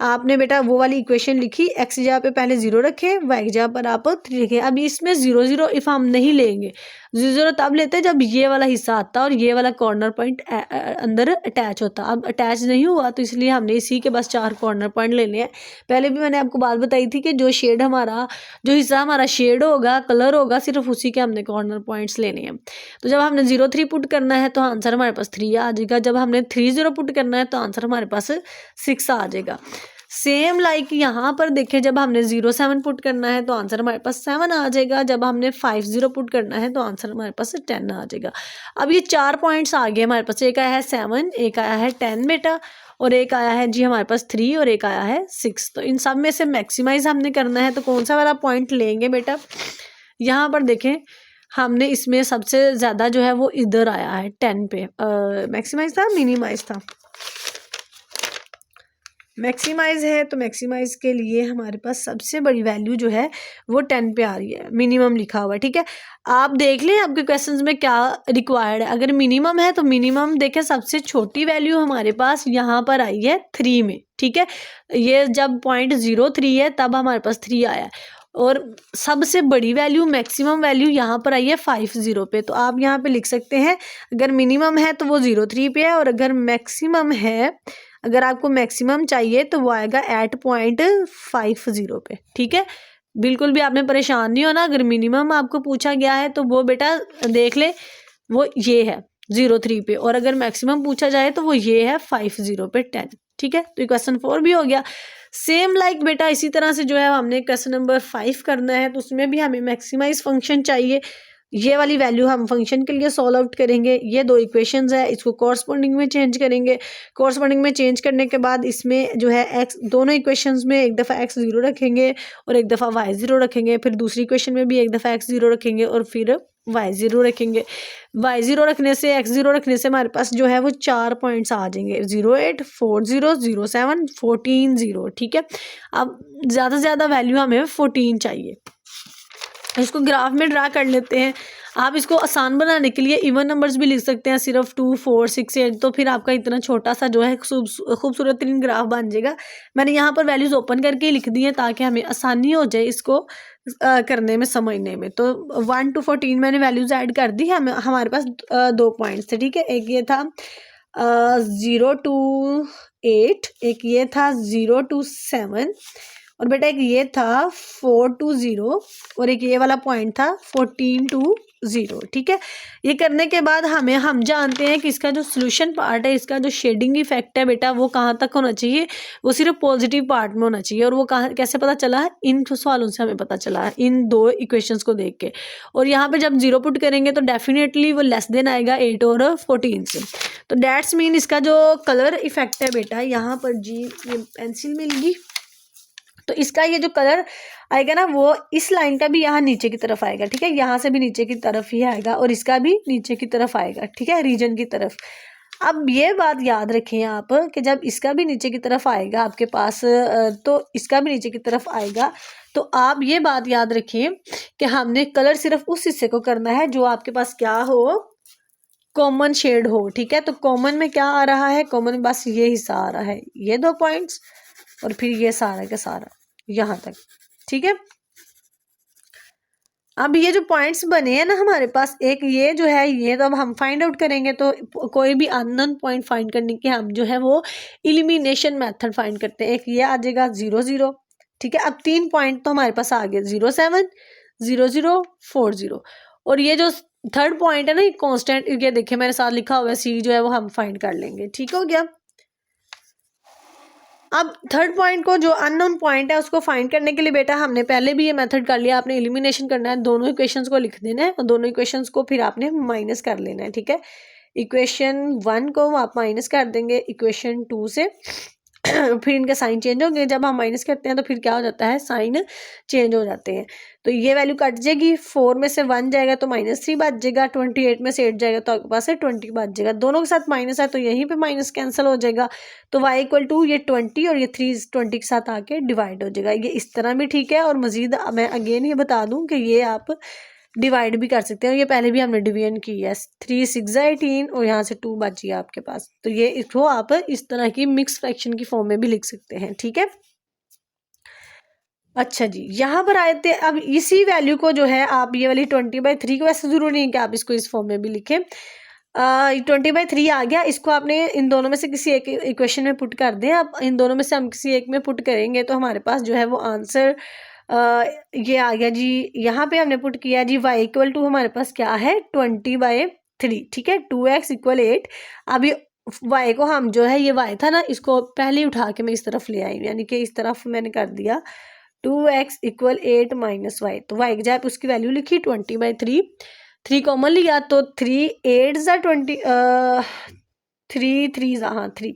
आपने बेटा वो वाली इक्वेशन लिखी, एक्स की जगह पे पहले 0 रखे, वाई की जगह पर आप 3 रखें। अब इसमें 0 0 इफ हम नहीं लेंगे, 0 0 तब लेते हैं जब ये वाला हिस्सा आता और ये वाला कॉर्नर पॉइंट अंदर अटैच होता। अब अटैच नहीं हुआ तो इसलिए हमने इसी के बस 4 कॉर्नर पॉइंट लेने हैं। पहले भी मैंने आपको बात बताई थी कि जो शेड हमारा, जो हिस्सा हमारा शेड होगा, कलर होगा, सिर्फ उसी के हमने कॉर्नर पॉइंट्स लेने हैं। तो जब हमने 0 3 पुट करना है तो आंसर हमारे पास 3 आ जाएगा। जब हमने 3 0 पुट करना है तो आंसर हमारे पास 6 आ जाएगा। सेम लाइक यहाँ पर देखें, जब हमने 0 7 पुट करना है तो आंसर हमारे पास 7 आ जाएगा। जब हमने 5 0 पुट करना है तो आंसर हमारे पास 10 आ जाएगा। अब ये 4 पॉइंट्स आ गए हमारे पास, एक आया है 7, एक आया है 10 बेटा, और एक आया है जी हमारे पास 3, और एक आया है 6। तो इन सब में से मैक्सिमाइज हमने करना है, तो कौन सा वाला पॉइंट लेंगे बेटा। यहाँ पर देखें हमने इसमें सबसे ज़्यादा जो है वो इधर आया है 10 पे। मैक्सिमाइज था मिनिमाइज था, मैक्सिमाइज है, तो मैक्सिमाइज के लिए हमारे पास सबसे बड़ी वैल्यू जो है वो 10 पे आ रही है, मिनिमम लिखा हुआ है, ठीक है। आप देख लें आपके क्वेश्चंस में क्या रिक्वायर्ड है। अगर मिनिमम है तो मिनिमम देखें, सबसे छोटी वैल्यू हमारे पास यहाँ पर आई है 3 में, ठीक है। ये जब 0.03 है तब हमारे पास 3 आया है, और सबसे बड़ी वैल्यू मैक्सिमम वैल्यू यहाँ पर आई है 50 पे। तो आप यहाँ पे लिख सकते हैं अगर मिनिमम है तो वो 0.3 पे है, और अगर मैक्सिमम है, अगर आपको मैक्सिमम चाहिए तो वो आएगा 8.50 पे। ठीक है, बिल्कुल भी आपने परेशान नहीं होना। अगर मिनिमम आपको पूछा गया है तो वो बेटा देख ले, वो ये है 0.3 पे, और अगर मैक्सिमम पूछा जाए तो वो ये है 50 पे 10। ठीक है, तो क्वेश्चन 4 भी हो गया। सेम लाइक बेटा इसी तरह से जो है हमने क्वेश्चन नंबर 5 करना है, तो उसमें भी हमें मैक्सिमाइज फंक्शन चाहिए। ये वाली वैल्यू हम फंक्शन के लिए सॉल्व आउट करेंगे। ये 2 इक्वेशंस है, इसको कॉरस्पॉन्डिंग में चेंज करेंगे। कॉरस्पॉन्डिंग में चेंज करने के बाद इसमें जो है एक्स, दोनों इक्वेशंस में एक दफ़ा x 0 रखेंगे और एक दफ़ा y 0 रखेंगे, फिर दूसरी इक्वेशन में भी एक दफ़ा x 0 रखेंगे और फिर y 0 रखेंगे। y 0 रखने से, x 0 रखने से हमारे पास जो है वो 4 पॉइंट्स आ जाएंगे, 08, 40, 07, 14, 0। ठीक है, अब ज़्यादा से ज़्यादा वैल्यू हमें 14 चाहिए। इसको ग्राफ में ड्रा कर लेते हैं। आप इसको आसान बनाने के लिए इवन नंबर्स भी लिख सकते हैं, सिर्फ 2, 4, 6, 8, तो फिर आपका इतना छोटा सा जो है खूबसूरत तरीन ग्राफ बन जाएगा। मैंने यहाँ पर वैल्यूज ओपन करके लिख दी है ताकि हमें आसानी हो जाए इसको करने में, समझने में। तो 1 to 14 मैंने वैल्यूज ऐड कर दी है। हमारे पास 2 पॉइंट्स थे। ठीक है, एक ये था 0 to 8, एक ये था 0 to 7, और बेटा एक ये था 4 to 0, और एक ये वाला पॉइंट था 14 to 0। ठीक है, ये करने के बाद हम जानते हैं कि इसका जो सोल्यूशन पार्ट है, इसका जो शेडिंग इफेक्ट है बेटा, वो कहाँ तक होना चाहिए, वो सिर्फ पॉजिटिव पार्ट में होना चाहिए। और वो कहाँ, कैसे पता चला है, इन सवालों से हमें पता चला है, इन 2 इक्वेशंस को देख के। और यहाँ पे जब 0 पुट करेंगे तो डेफिनेटली वो लेस देन आएगा 8 और 14 से। तो डेट्स मीन इसका जो कलर इफेक्ट है बेटा, यहाँ पर जी ये पेंसिल मिल गई, तो इसका ये जो कलर आएगा ना, वो इस लाइन का भी यहाँ नीचे की तरफ आएगा। ठीक है, यहाँ से भी नीचे की तरफ ही आएगा और इसका भी नीचे की तरफ आएगा। ठीक है, रीजन की तरफ। अब ये बात याद रखें आप कि जब इसका भी नीचे की तरफ आएगा आपके पास, तो इसका भी नीचे की तरफ आएगा, तो आप ये बात याद रखें कि हमने कलर सिर्फ उस हिस्से को करना है जो आपके पास क्या हो, कॉमन शेड हो। ठीक है, तो कॉमन में क्या आ रहा है, कॉमन में बस ये हिस्सा आ रहा है, ये 2 पॉइंट्स, और फिर ये सारा का सारा यहाँ तक। ठीक है, अब ये जो पॉइंट्स बने हैं ना हमारे पास, एक ये जो है, ये तो अब हम फाइंड आउट करेंगे। तो कोई भी अननोन पॉइंट फाइंड करने के हम जो है वो एलिमिनेशन मेथड फाइंड करते हैं। एक ये आ जाएगा 0, 0। ठीक है, अब 3 पॉइंट तो हमारे पास आ गए, 0, 7, 0, 0, 4, 0। और ये जो थर्ड पॉइंट है ना, ये कॉन्स्टेंट, ये देखिए मेरे साथ लिखा हुआ है C, जो है वो हम फाइंड कर लेंगे। ठीक हो गया। अब थर्ड पॉइंट को, जो अननोन पॉइंट है, उसको फाइंड करने के लिए बेटा हमने पहले भी ये मेथड कर लिया। आपने एलिमिनेशन करना है, दोनों इक्वेशंस को लिख देना है और दोनों इक्वेशंस को फिर आपने माइनस कर लेना है। ठीक है, इक्वेशन 1 को आप माइनस कर देंगे इक्वेशन 2 से, फिर इनके साइन चेंज होंगे। जब हम माइनस करते हैं तो फिर क्या हो जाता है, साइन चेंज हो जाते हैं। तो ये वैल्यू कट जाएगी, 4 में से 1 जाएगा तो -3 बच जाएगा, 28 में से 8 जाएगा तो आपके पास से 20 बच जाएगा। दोनों के साथ माइनस है तो यहीं पे माइनस कैंसिल हो जाएगा। तो y = ये 20 और ये 3 20 के साथ आके डिवाइड हो जाएगा। ये इस तरह भी ठीक है, और मजीद मैं अगेन ये बता दूं कि ये आप डिवाइड भी कर सकते हैं। ये पहले भी हमने डिवीजन की है, 3 6 18 और यहाँ से 2 बच गया आपके पास। तो ये इसको आप इस तरह की मिक्स फ्रैक्शन की फॉर्म में भी लिख सकते हैं। ठीक है, अच्छा जी, यहाँ पर आए थे। अब इसी वैल्यू को जो है आप ये वाली 20/3 को, ऐसे जरूरी नहीं कि आप इसको इस फॉर्म में भी लिखें। 20/3 आ गया, इसको आपने इन दोनों में से किसी एक इक्वेशन में पुट कर दें। अब इन दोनों में से हम किसी एक में पुट करेंगे तो हमारे पास जो है वो आंसर ये आ गया जी। यहाँ पे हमने पुट किया जी y = हमारे पास क्या है, 20/3। ठीक है, 2x = 8। अब ये y को हम जो है, ये y था ना, इसको पहले उठा के मैं इस तरफ ले आई, यानी कि इस तरफ मैंने कर दिया 2x = 8 - y। तो y की जगह उसकी वैल्यू लिखी 20/3। 3 कॉमन लिया तो 3 8 20, 3 3 हाँ 3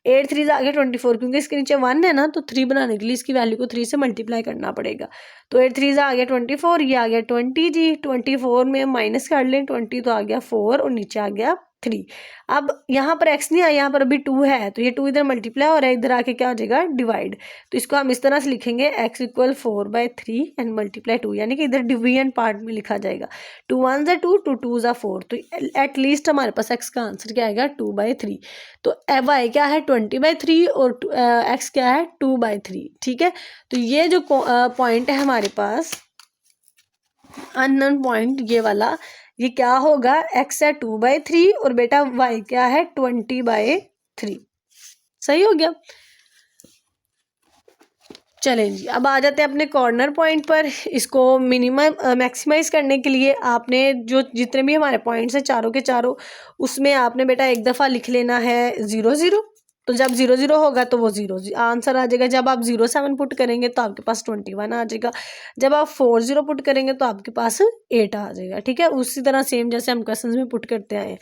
8 3 आ गया 24, क्योंकि इसके नीचे 1 है ना, तो 3 बनाने के लिए इसकी वैल्यू को 3 से मल्टीप्लाई करना पड़ेगा। तो 8 3 आ गया 24, ये आ गया 20 जी। 24 में माइनस कर लें 20, तो आ गया 4 और नीचे आ गया 3। अब यहाँ पर x नहीं आया, यहाँ पर अभी 2 है, तो ये 2 इधर मल्टीप्लाई हो रहा है, इधर आके क्या हो जाएगा डिवाइड। तो इसको हम इस तरह से लिखेंगे x इक्वल 4/3 एंड मल्टीप्लाई 2, यानी कि इधर डिवीजन पार्ट में लिखा जाएगा। 2 1 2, 2 2 4, तो एटलीस्ट हमारे पास x का आंसर क्या आएगा 2/3। तो y क्या है 20/3 और x क्या है 2/3। ठीक है, तो ये जो पॉइंट है हमारे पास अननोन पॉइंट, ये वाला, ये क्या होगा, x है 2/3 और बेटा y क्या है 20/3। सही हो गया। चलें जी, अब आ जाते हैं अपने कॉर्नर पॉइंट पर। इसको मिनिमम मैक्सिमाइज करने के लिए आपने जो जितने भी हमारे पॉइंट्स हैं चारों के चारों, उसमें आपने बेटा एक दफ़ा लिख लेना है 0 0। तो जब 0 0 होगा तो वो 0 आंसर आ जाएगा। जब आप 0 7 पुट करेंगे तो आपके पास 21 आ जाएगा। जब आप 4 0 पुट करेंगे तो आपके पास 8 आ जाएगा। ठीक है, उसी तरह सेम जैसे हम क्वेश्चन में पुट करते आए हैं।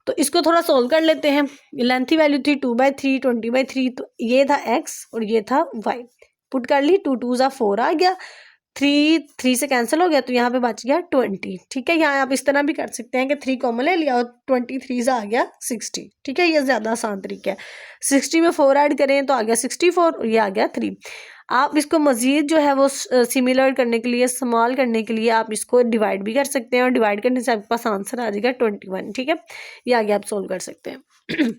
तो इसको थोड़ा सोल्व कर लेते हैं। लेंथी वैल्यू थी 2/3 20/3, तो ये था x और ये था y। पुट कर ली, 2 2 4 आ गया, 3 3 से कैंसिल हो गया, तो यहाँ पे बच गया 20। ठीक है, यहाँ आप इस तरह भी कर सकते हैं कि 3 कॉमन ले लिया और 23 से आ गया 60। ठीक है, ये ज़्यादा आसान तरीका है। 60 में 4 ऐड करें तो आ गया 64 और ये आ गया 3। आप इसको मज़ीद जो है वो सिमिलर करने के लिए, स्मॉल करने के लिए आप इसको डिवाइड भी कर सकते हैं और डिवाइड करने से आपके पास आंसर आ जाएगा 21। ठीक है, ये आगे आप सोल्व कर सकते हैं।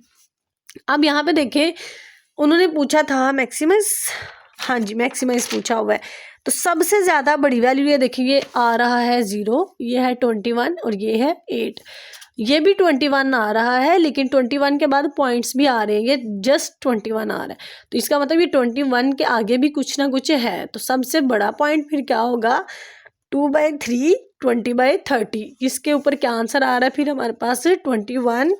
अब यहाँ पे देखें, उन्होंने पूछा था मैक्सिमस, हाँ जी मैक्सिमाइज पूछा हुआ है। तो सबसे ज़्यादा बड़ी वैल्यू ये देखिए, ये आ रहा है 0, ये है 21 और ये है 8। ये भी 21 आ रहा है, लेकिन 21 के बाद पॉइंट्स भी आ रहे हैं, ये जस्ट 21 आ रहा है। तो इसका मतलब ये 21 के आगे भी कुछ ना कुछ है। तो सबसे बड़ा पॉइंट फिर क्या होगा 2/3 20/30। इसके ऊपर क्या आंसर आ रहा है फिर हमारे पास 21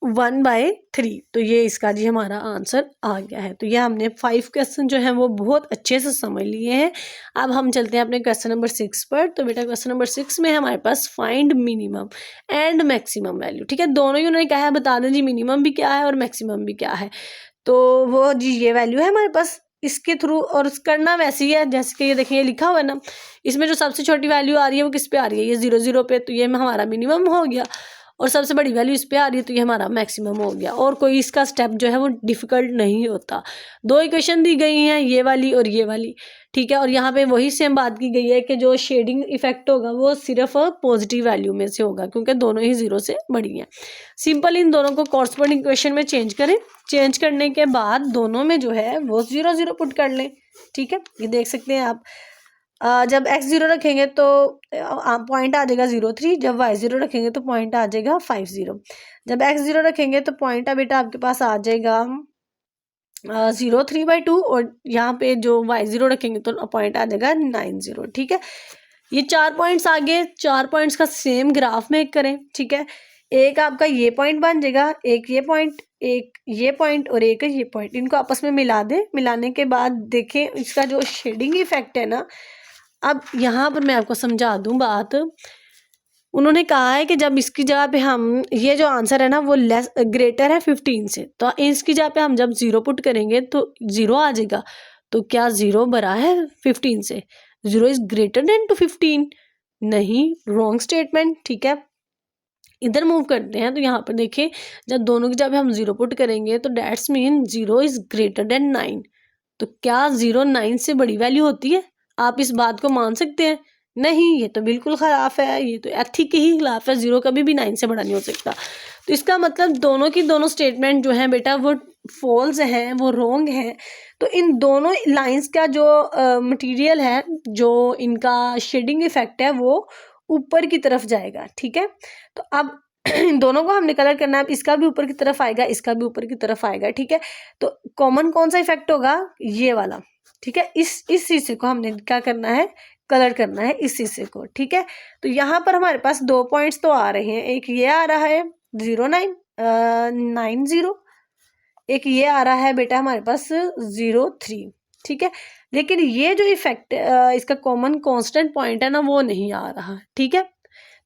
1/3। तो ये इसका जी हमारा आंसर आ गया है। तो ये हमने 5 क्वेश्चन जो है वो बहुत अच्छे से समझ लिए हैं। अब हम चलते हैं अपने क्वेश्चन नंबर 6 पर। तो बेटा क्वेश्चन नंबर 6 में हमारे पास find minimum and maximum value. ठीक है, दोनों ही उन्होंने कहा है बता दें जी मिनिमम भी क्या है और मैक्सिमम भी क्या है। तो वो जी ये वैल्यू है हमारे पास, इसके थ्रू और करना वैसे ही है जैसे कि ये देखिए ये लिखा हुआ है ना, इसमें जो सबसे छोटी वैल्यू आ रही है वो किस पे आ रही है, ये 0 0 पे, तो ये हमारा मिनिमम हो गया। और सबसे बड़ी वैल्यू इस पे आ रही है तो ये हमारा मैक्सिमम हो गया। और कोई इसका स्टेप जो है वो डिफिकल्ट नहीं होता। 2 इक्वेशन दी गई हैं, ये वाली और ये वाली। ठीक है, और यहाँ पे वही सेम बात की गई है कि जो शेडिंग इफेक्ट होगा वो सिर्फ पॉजिटिव वैल्यू में से होगा, क्योंकि दोनों ही 0 से बड़ी हैं। सिंपल इन दोनों को कॉरस्पॉन्डिंग इक्वेशन में चेंज करें। चेंज करने के बाद दोनों में जो है वो 0 0 पुट कर लें। ठीक है, ये देख सकते हैं आप। जब x 0 रखेंगे तो पॉइंट आ जाएगा 0 3। जब y 0 रखेंगे तो पॉइंट आ जाएगा 5 0। जब x 0 रखेंगे तो पॉइंट बेटा आपके पास आ जाएगा 0 3/2। और यहाँ पे जो y 0 रखेंगे तो पॉइंट आ जाएगा 9 0। ठीक है, ये 4 पॉइंट्स आ गए। 4 पॉइंट्स का सेम ग्राफ में करें। ठीक है, एक आपका ये पॉइंट बन जाएगा, एक ये पॉइंट, एक ये पॉइंट और एक ये पॉइंट, इनको आपस में मिला दें। मिलाने के बाद देखें इसका जो शेडिंग इफेक्ट है ना, अब यहाँ पर मैं आपको समझा दूं बात। उन्होंने कहा है कि जब इसकी जगह पे हम ये जो आंसर है ना वो लेस ग्रेटर है 15 से, तो इसकी जगह पे हम जब 0 पुट करेंगे तो 0 आ जाएगा। तो क्या 0 बड़ा है 15 से? 0 इज ग्रेटर देन टू 15? नहीं, रॉन्ग स्टेटमेंट। ठीक है, इधर मूव करते हैं। तो यहाँ पर देखें, जब दोनों की जगह हम 0 पुट करेंगे तो that's mean 0 is greater than 9। तो क्या 0 9 से बड़ी वैल्यू होती है? आप इस बात को मान सकते हैं? नहीं, ये तो बिल्कुल खिलाफ है, ये तो एथिक के ही खिलाफ है। 0 कभी भी 9 से बड़ा नहीं हो सकता। तो इसका मतलब दोनों की दोनों स्टेटमेंट जो है बेटा वो फॉल्स हैं, वो रॉन्ग है। तो इन दोनों लाइंस का जो मटेरियल है, जो इनका शेडिंग इफेक्ट है, वो ऊपर की तरफ जाएगा। ठीक है, तो अब इन दोनों को हमने कलर करना है। इसका भी ऊपर की तरफ आएगा, इसका भी ऊपर की तरफ आएगा। ठीक है, तो कॉमन कौन सा इफेक्ट होगा? ये वाला। ठीक है, इस हिस्से को हमने क्या करना है? कलर करना है इस हिस्से को। ठीक है, तो यहाँ पर हमारे पास 2 पॉइंट्स तो आ रहे हैं। एक ये आ रहा है 0 9 9 0, एक ये आ रहा है बेटा हमारे पास 0 3। ठीक है, लेकिन ये जो इफेक्ट इसका कॉमन कांस्टेंट पॉइंट है ना वो नहीं आ रहा। ठीक है,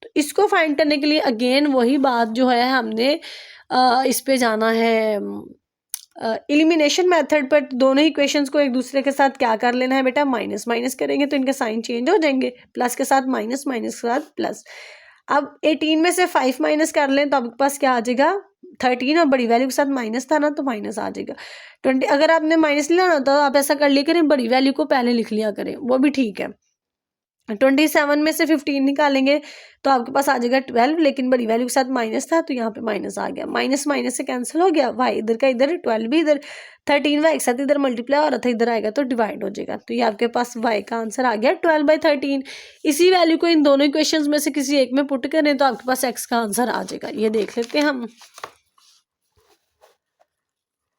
तो इसको फाइंड करने के लिए अगेन वही बात जो है, हमने इस पे जाना है एलिमिनेशन मेथड पर। दोनों इक्वेशंस को एक दूसरे के साथ क्या कर लेना है बेटा? माइनस माइनस करेंगे तो इनके साइन चेंज हो जाएंगे। प्लस के साथ माइनस, माइनस के साथ प्लस। अब 18 में से 5 माइनस कर लें तो आपके पास क्या आ जाएगा 13, और बड़ी वैल्यू के साथ माइनस था ना तो माइनस आ जाएगा 20। अगर आपने माइनस लेना होता तो आप ऐसा कर लिया करें, बड़ी वैल्यू को पहले लिख लिया करें, वो भी ठीक है। 27 में से 15 निकालेंगे तो आपके पास आ जाएगा 12, लेकिन बड़ी वैल्यू के साथ माइनस था तो यहाँ पे माइनस आ गया, माइनस माइनस से कैंसिल हो गया, वाई इधर का इधर, 12 भी इधर, 13 वाई एक साथ इधर मल्टीप्लाई हो रहा था, इधर आएगा तो डिवाइड हो जाएगा। तो ये आपके पास वाई का आंसर आ गया 12/13। इसी वैल्यू को इन दोनों इक्वेशंस में से किसी एक में पुट करें तो आपके पास एक्स का आंसर आ जाएगा। ये देख लेते हैं हम,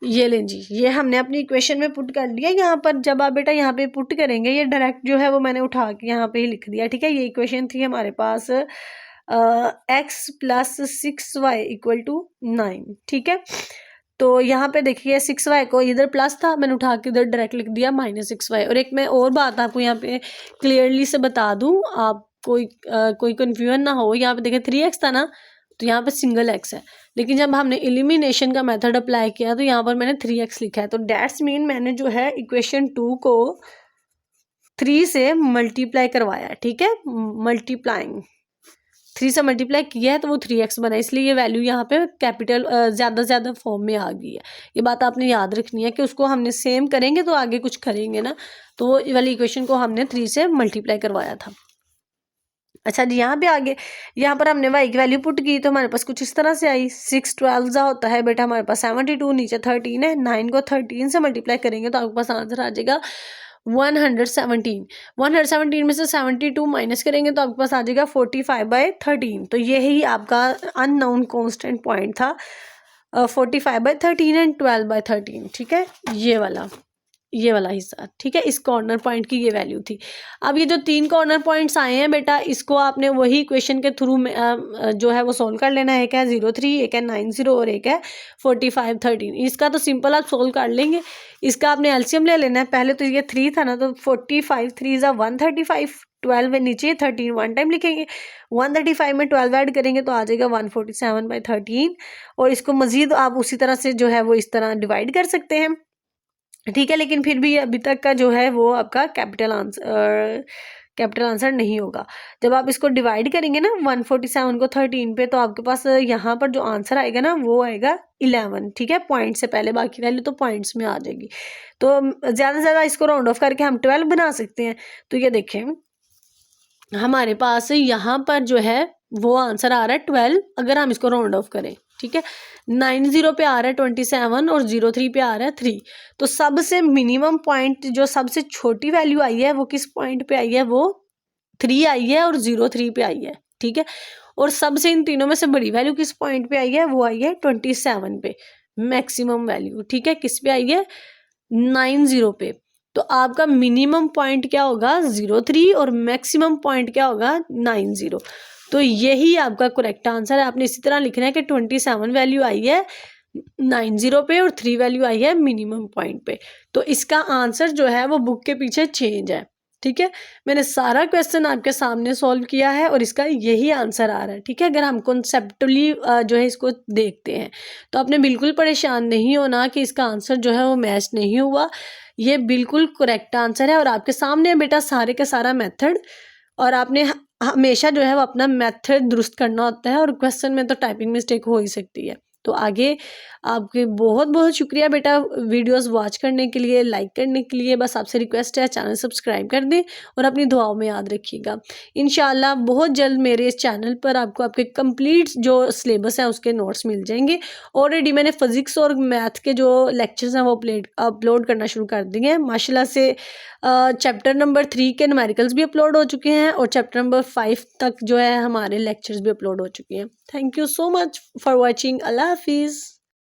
ये लें जी, ये हमने अपनी इक्वेशन में पुट कर लिया। यहाँ पर जब आप बेटा यहाँ पे पुट करेंगे, ये डायरेक्ट जो है वो मैंने उठा के यहाँ पे ही लिख दिया, ठीक है। ये इक्वेशन थी हमारे पास x + 6y = 9, ठीक है। तो यहाँ पे देखिए 6y को इधर प्लस था, मैंने उठा के इधर डायरेक्ट लिख दिया -6y। और एक मैं और बात आपको यहाँ पे क्लियरली से बता दूँ, आप कोई कन्फ्यूजन ना हो। यहाँ पे देखिए 3x था ना, तो यहाँ पे सिंगल x है, लेकिन जब हमने एलिमिनेशन का मेथड अप्लाई किया तो यहाँ पर मैंने 3x लिखा है। तो डेट्स मीन मैंने जो है इक्वेशन 2 को 3 से मल्टीप्लाई करवाया, ठीक है। मल्टीप्लाइंग 3 से मल्टीप्लाई किया है तो वो 3x बना, इसलिए ये वैल्यू यहाँ पे कैपिटल ज़्यादा से ज़्यादा फॉर्म में आ गई है। ये बात आपने याद रखनी है कि उसको हमने सेम करेंगे तो आगे कुछ करेंगे ना, तो वो वाली इक्वेशन को हमने 3 से मल्टीप्लाई करवाया था। अच्छा जी, यहाँ पे आगे यहाँ पर हमने y की वैल्यू पुट की तो हमारे पास कुछ इस तरह से आई। 6 12 होता है बेटा हमारे पास 72, नीचे 13 है, 9 को 13 से मल्टीप्लाई करेंगे तो आपके पास आंसर आ जाएगा 117। 117 में से 72 माइनस करेंगे तो आपके पास आ जाएगा 45/13। तो यही आपका अननोन कांस्टेंट पॉइंट था, 45/13 एंड 12/13, ठीक है। ये वाला हिस्सा, ठीक है। इस कॉर्नर पॉइंट की ये वैल्यू थी। अब ये जो 3 कॉर्नर पॉइंट्स आए हैं बेटा, इसको आपने वही इक्वेशन के थ्रू में जो है वो सोल्व कर लेना है। एक है 03, एक है 90 और एक है 45/13। इसका तो सिंपल आप सोल्व कर लेंगे, इसका आपने एलसीएम ले लेना है। पहले तो ये 3 था ना, तो 45 3 = 135, 12 नीचे 13 वन टाइम लिखेंगे, 135 में 12 ऐड करेंगे तो आ जाएगा 147/13। और इसको मजीद आप उसी तरह से जो है वो इस तरह डिवाइड कर सकते हैं, ठीक है। लेकिन फिर भी अभी तक का जो है वो आपका कैपिटल आंसर नहीं होगा। जब आप इसको डिवाइड करेंगे ना 147 को 13 पे, तो आपके पास यहाँ पर जो आंसर आएगा ना वो आएगा 11, ठीक है। पॉइंट से पहले बाकी वैल्यू तो पॉइंट्स में आ जाएगी। तो ज़्यादा से ज़्यादा इसको राउंड ऑफ करके हम 12 बना सकते हैं। तो ये देखें हमारे पास यहाँ पर जो है वो आंसर आ रहा है 12, अगर हम इसको राउंड ऑफ करें, ठीक है। 90 पे आ रहा है 27 और 03 पे आ रहा है 3। तो सबसे मिनिमम पॉइंट जो सबसे छोटी वैल्यू आई है वो किस पॉइंट पे आई है, वो 3 आई है और 03 पे आई है, ठीक है। और सबसे इन तीनों में से बड़ी वैल्यू किस पॉइंट पे आई है, वो आई है 27 पे मैक्सिमम वैल्यू, ठीक है। किस पे आई है 90 पे। तो आपका मिनिमम पॉइंट क्या होगा 03 और मैक्सिमम पॉइंट क्या होगा 90। तो यही आपका करेक्ट आंसर है। आपने इसी तरह लिखना है कि 27 वैल्यू आई है 90 पे और 3 वैल्यू आई है मिनिमम पॉइंट पे। तो इसका आंसर जो है वो बुक के पीछे चेंज है, ठीक है। मैंने सारा क्वेश्चन आपके सामने सॉल्व किया है और इसका यही आंसर आ रहा है, ठीक है। अगर हम कॉन्सेप्टुअली जो है इसको देखते हैं तो आपने बिल्कुल परेशान नहीं होना कि इसका आंसर जो है वो मैच नहीं हुआ। ये बिल्कुल करेक्ट आंसर है और आपके सामने है बेटा सारे का सारा मेथड, और आपने हमेशा जो है वो अपना मेथड दुरुस्त करना होता है, और क्वेश्चन में तो टाइपिंग मिस्टेक हो ही सकती है। तो आगे आपके बहुत बहुत शुक्रिया बेटा वीडियोस वॉच करने के लिए, लाइक करने के लिए। बस आपसे रिक्वेस्ट है चैनल सब्सक्राइब कर दें और अपनी दुआओं में याद रखिएगा। इंशाल्लाह बहुत जल्द मेरे इस चैनल पर आपको आपके कंप्लीट जो सिलेबस है उसके नोट्स मिल जाएंगे। ऑलरेडी मैंने फिजिक्स और मैथ के जो लेक्चर्स हैं वो अपलोड करना शुरू कर दिए हैं माशाल्लाह से। चैप्टर नंबर 3 के न्यूमेरिकल्स भी अपलोड हो चुके हैं और चैप्टर नंबर 5 तक जो है हमारे लेक्चर्स भी अपलोड हो चुके हैं। Thank you so much for watching. अल्लाह हाफिज़।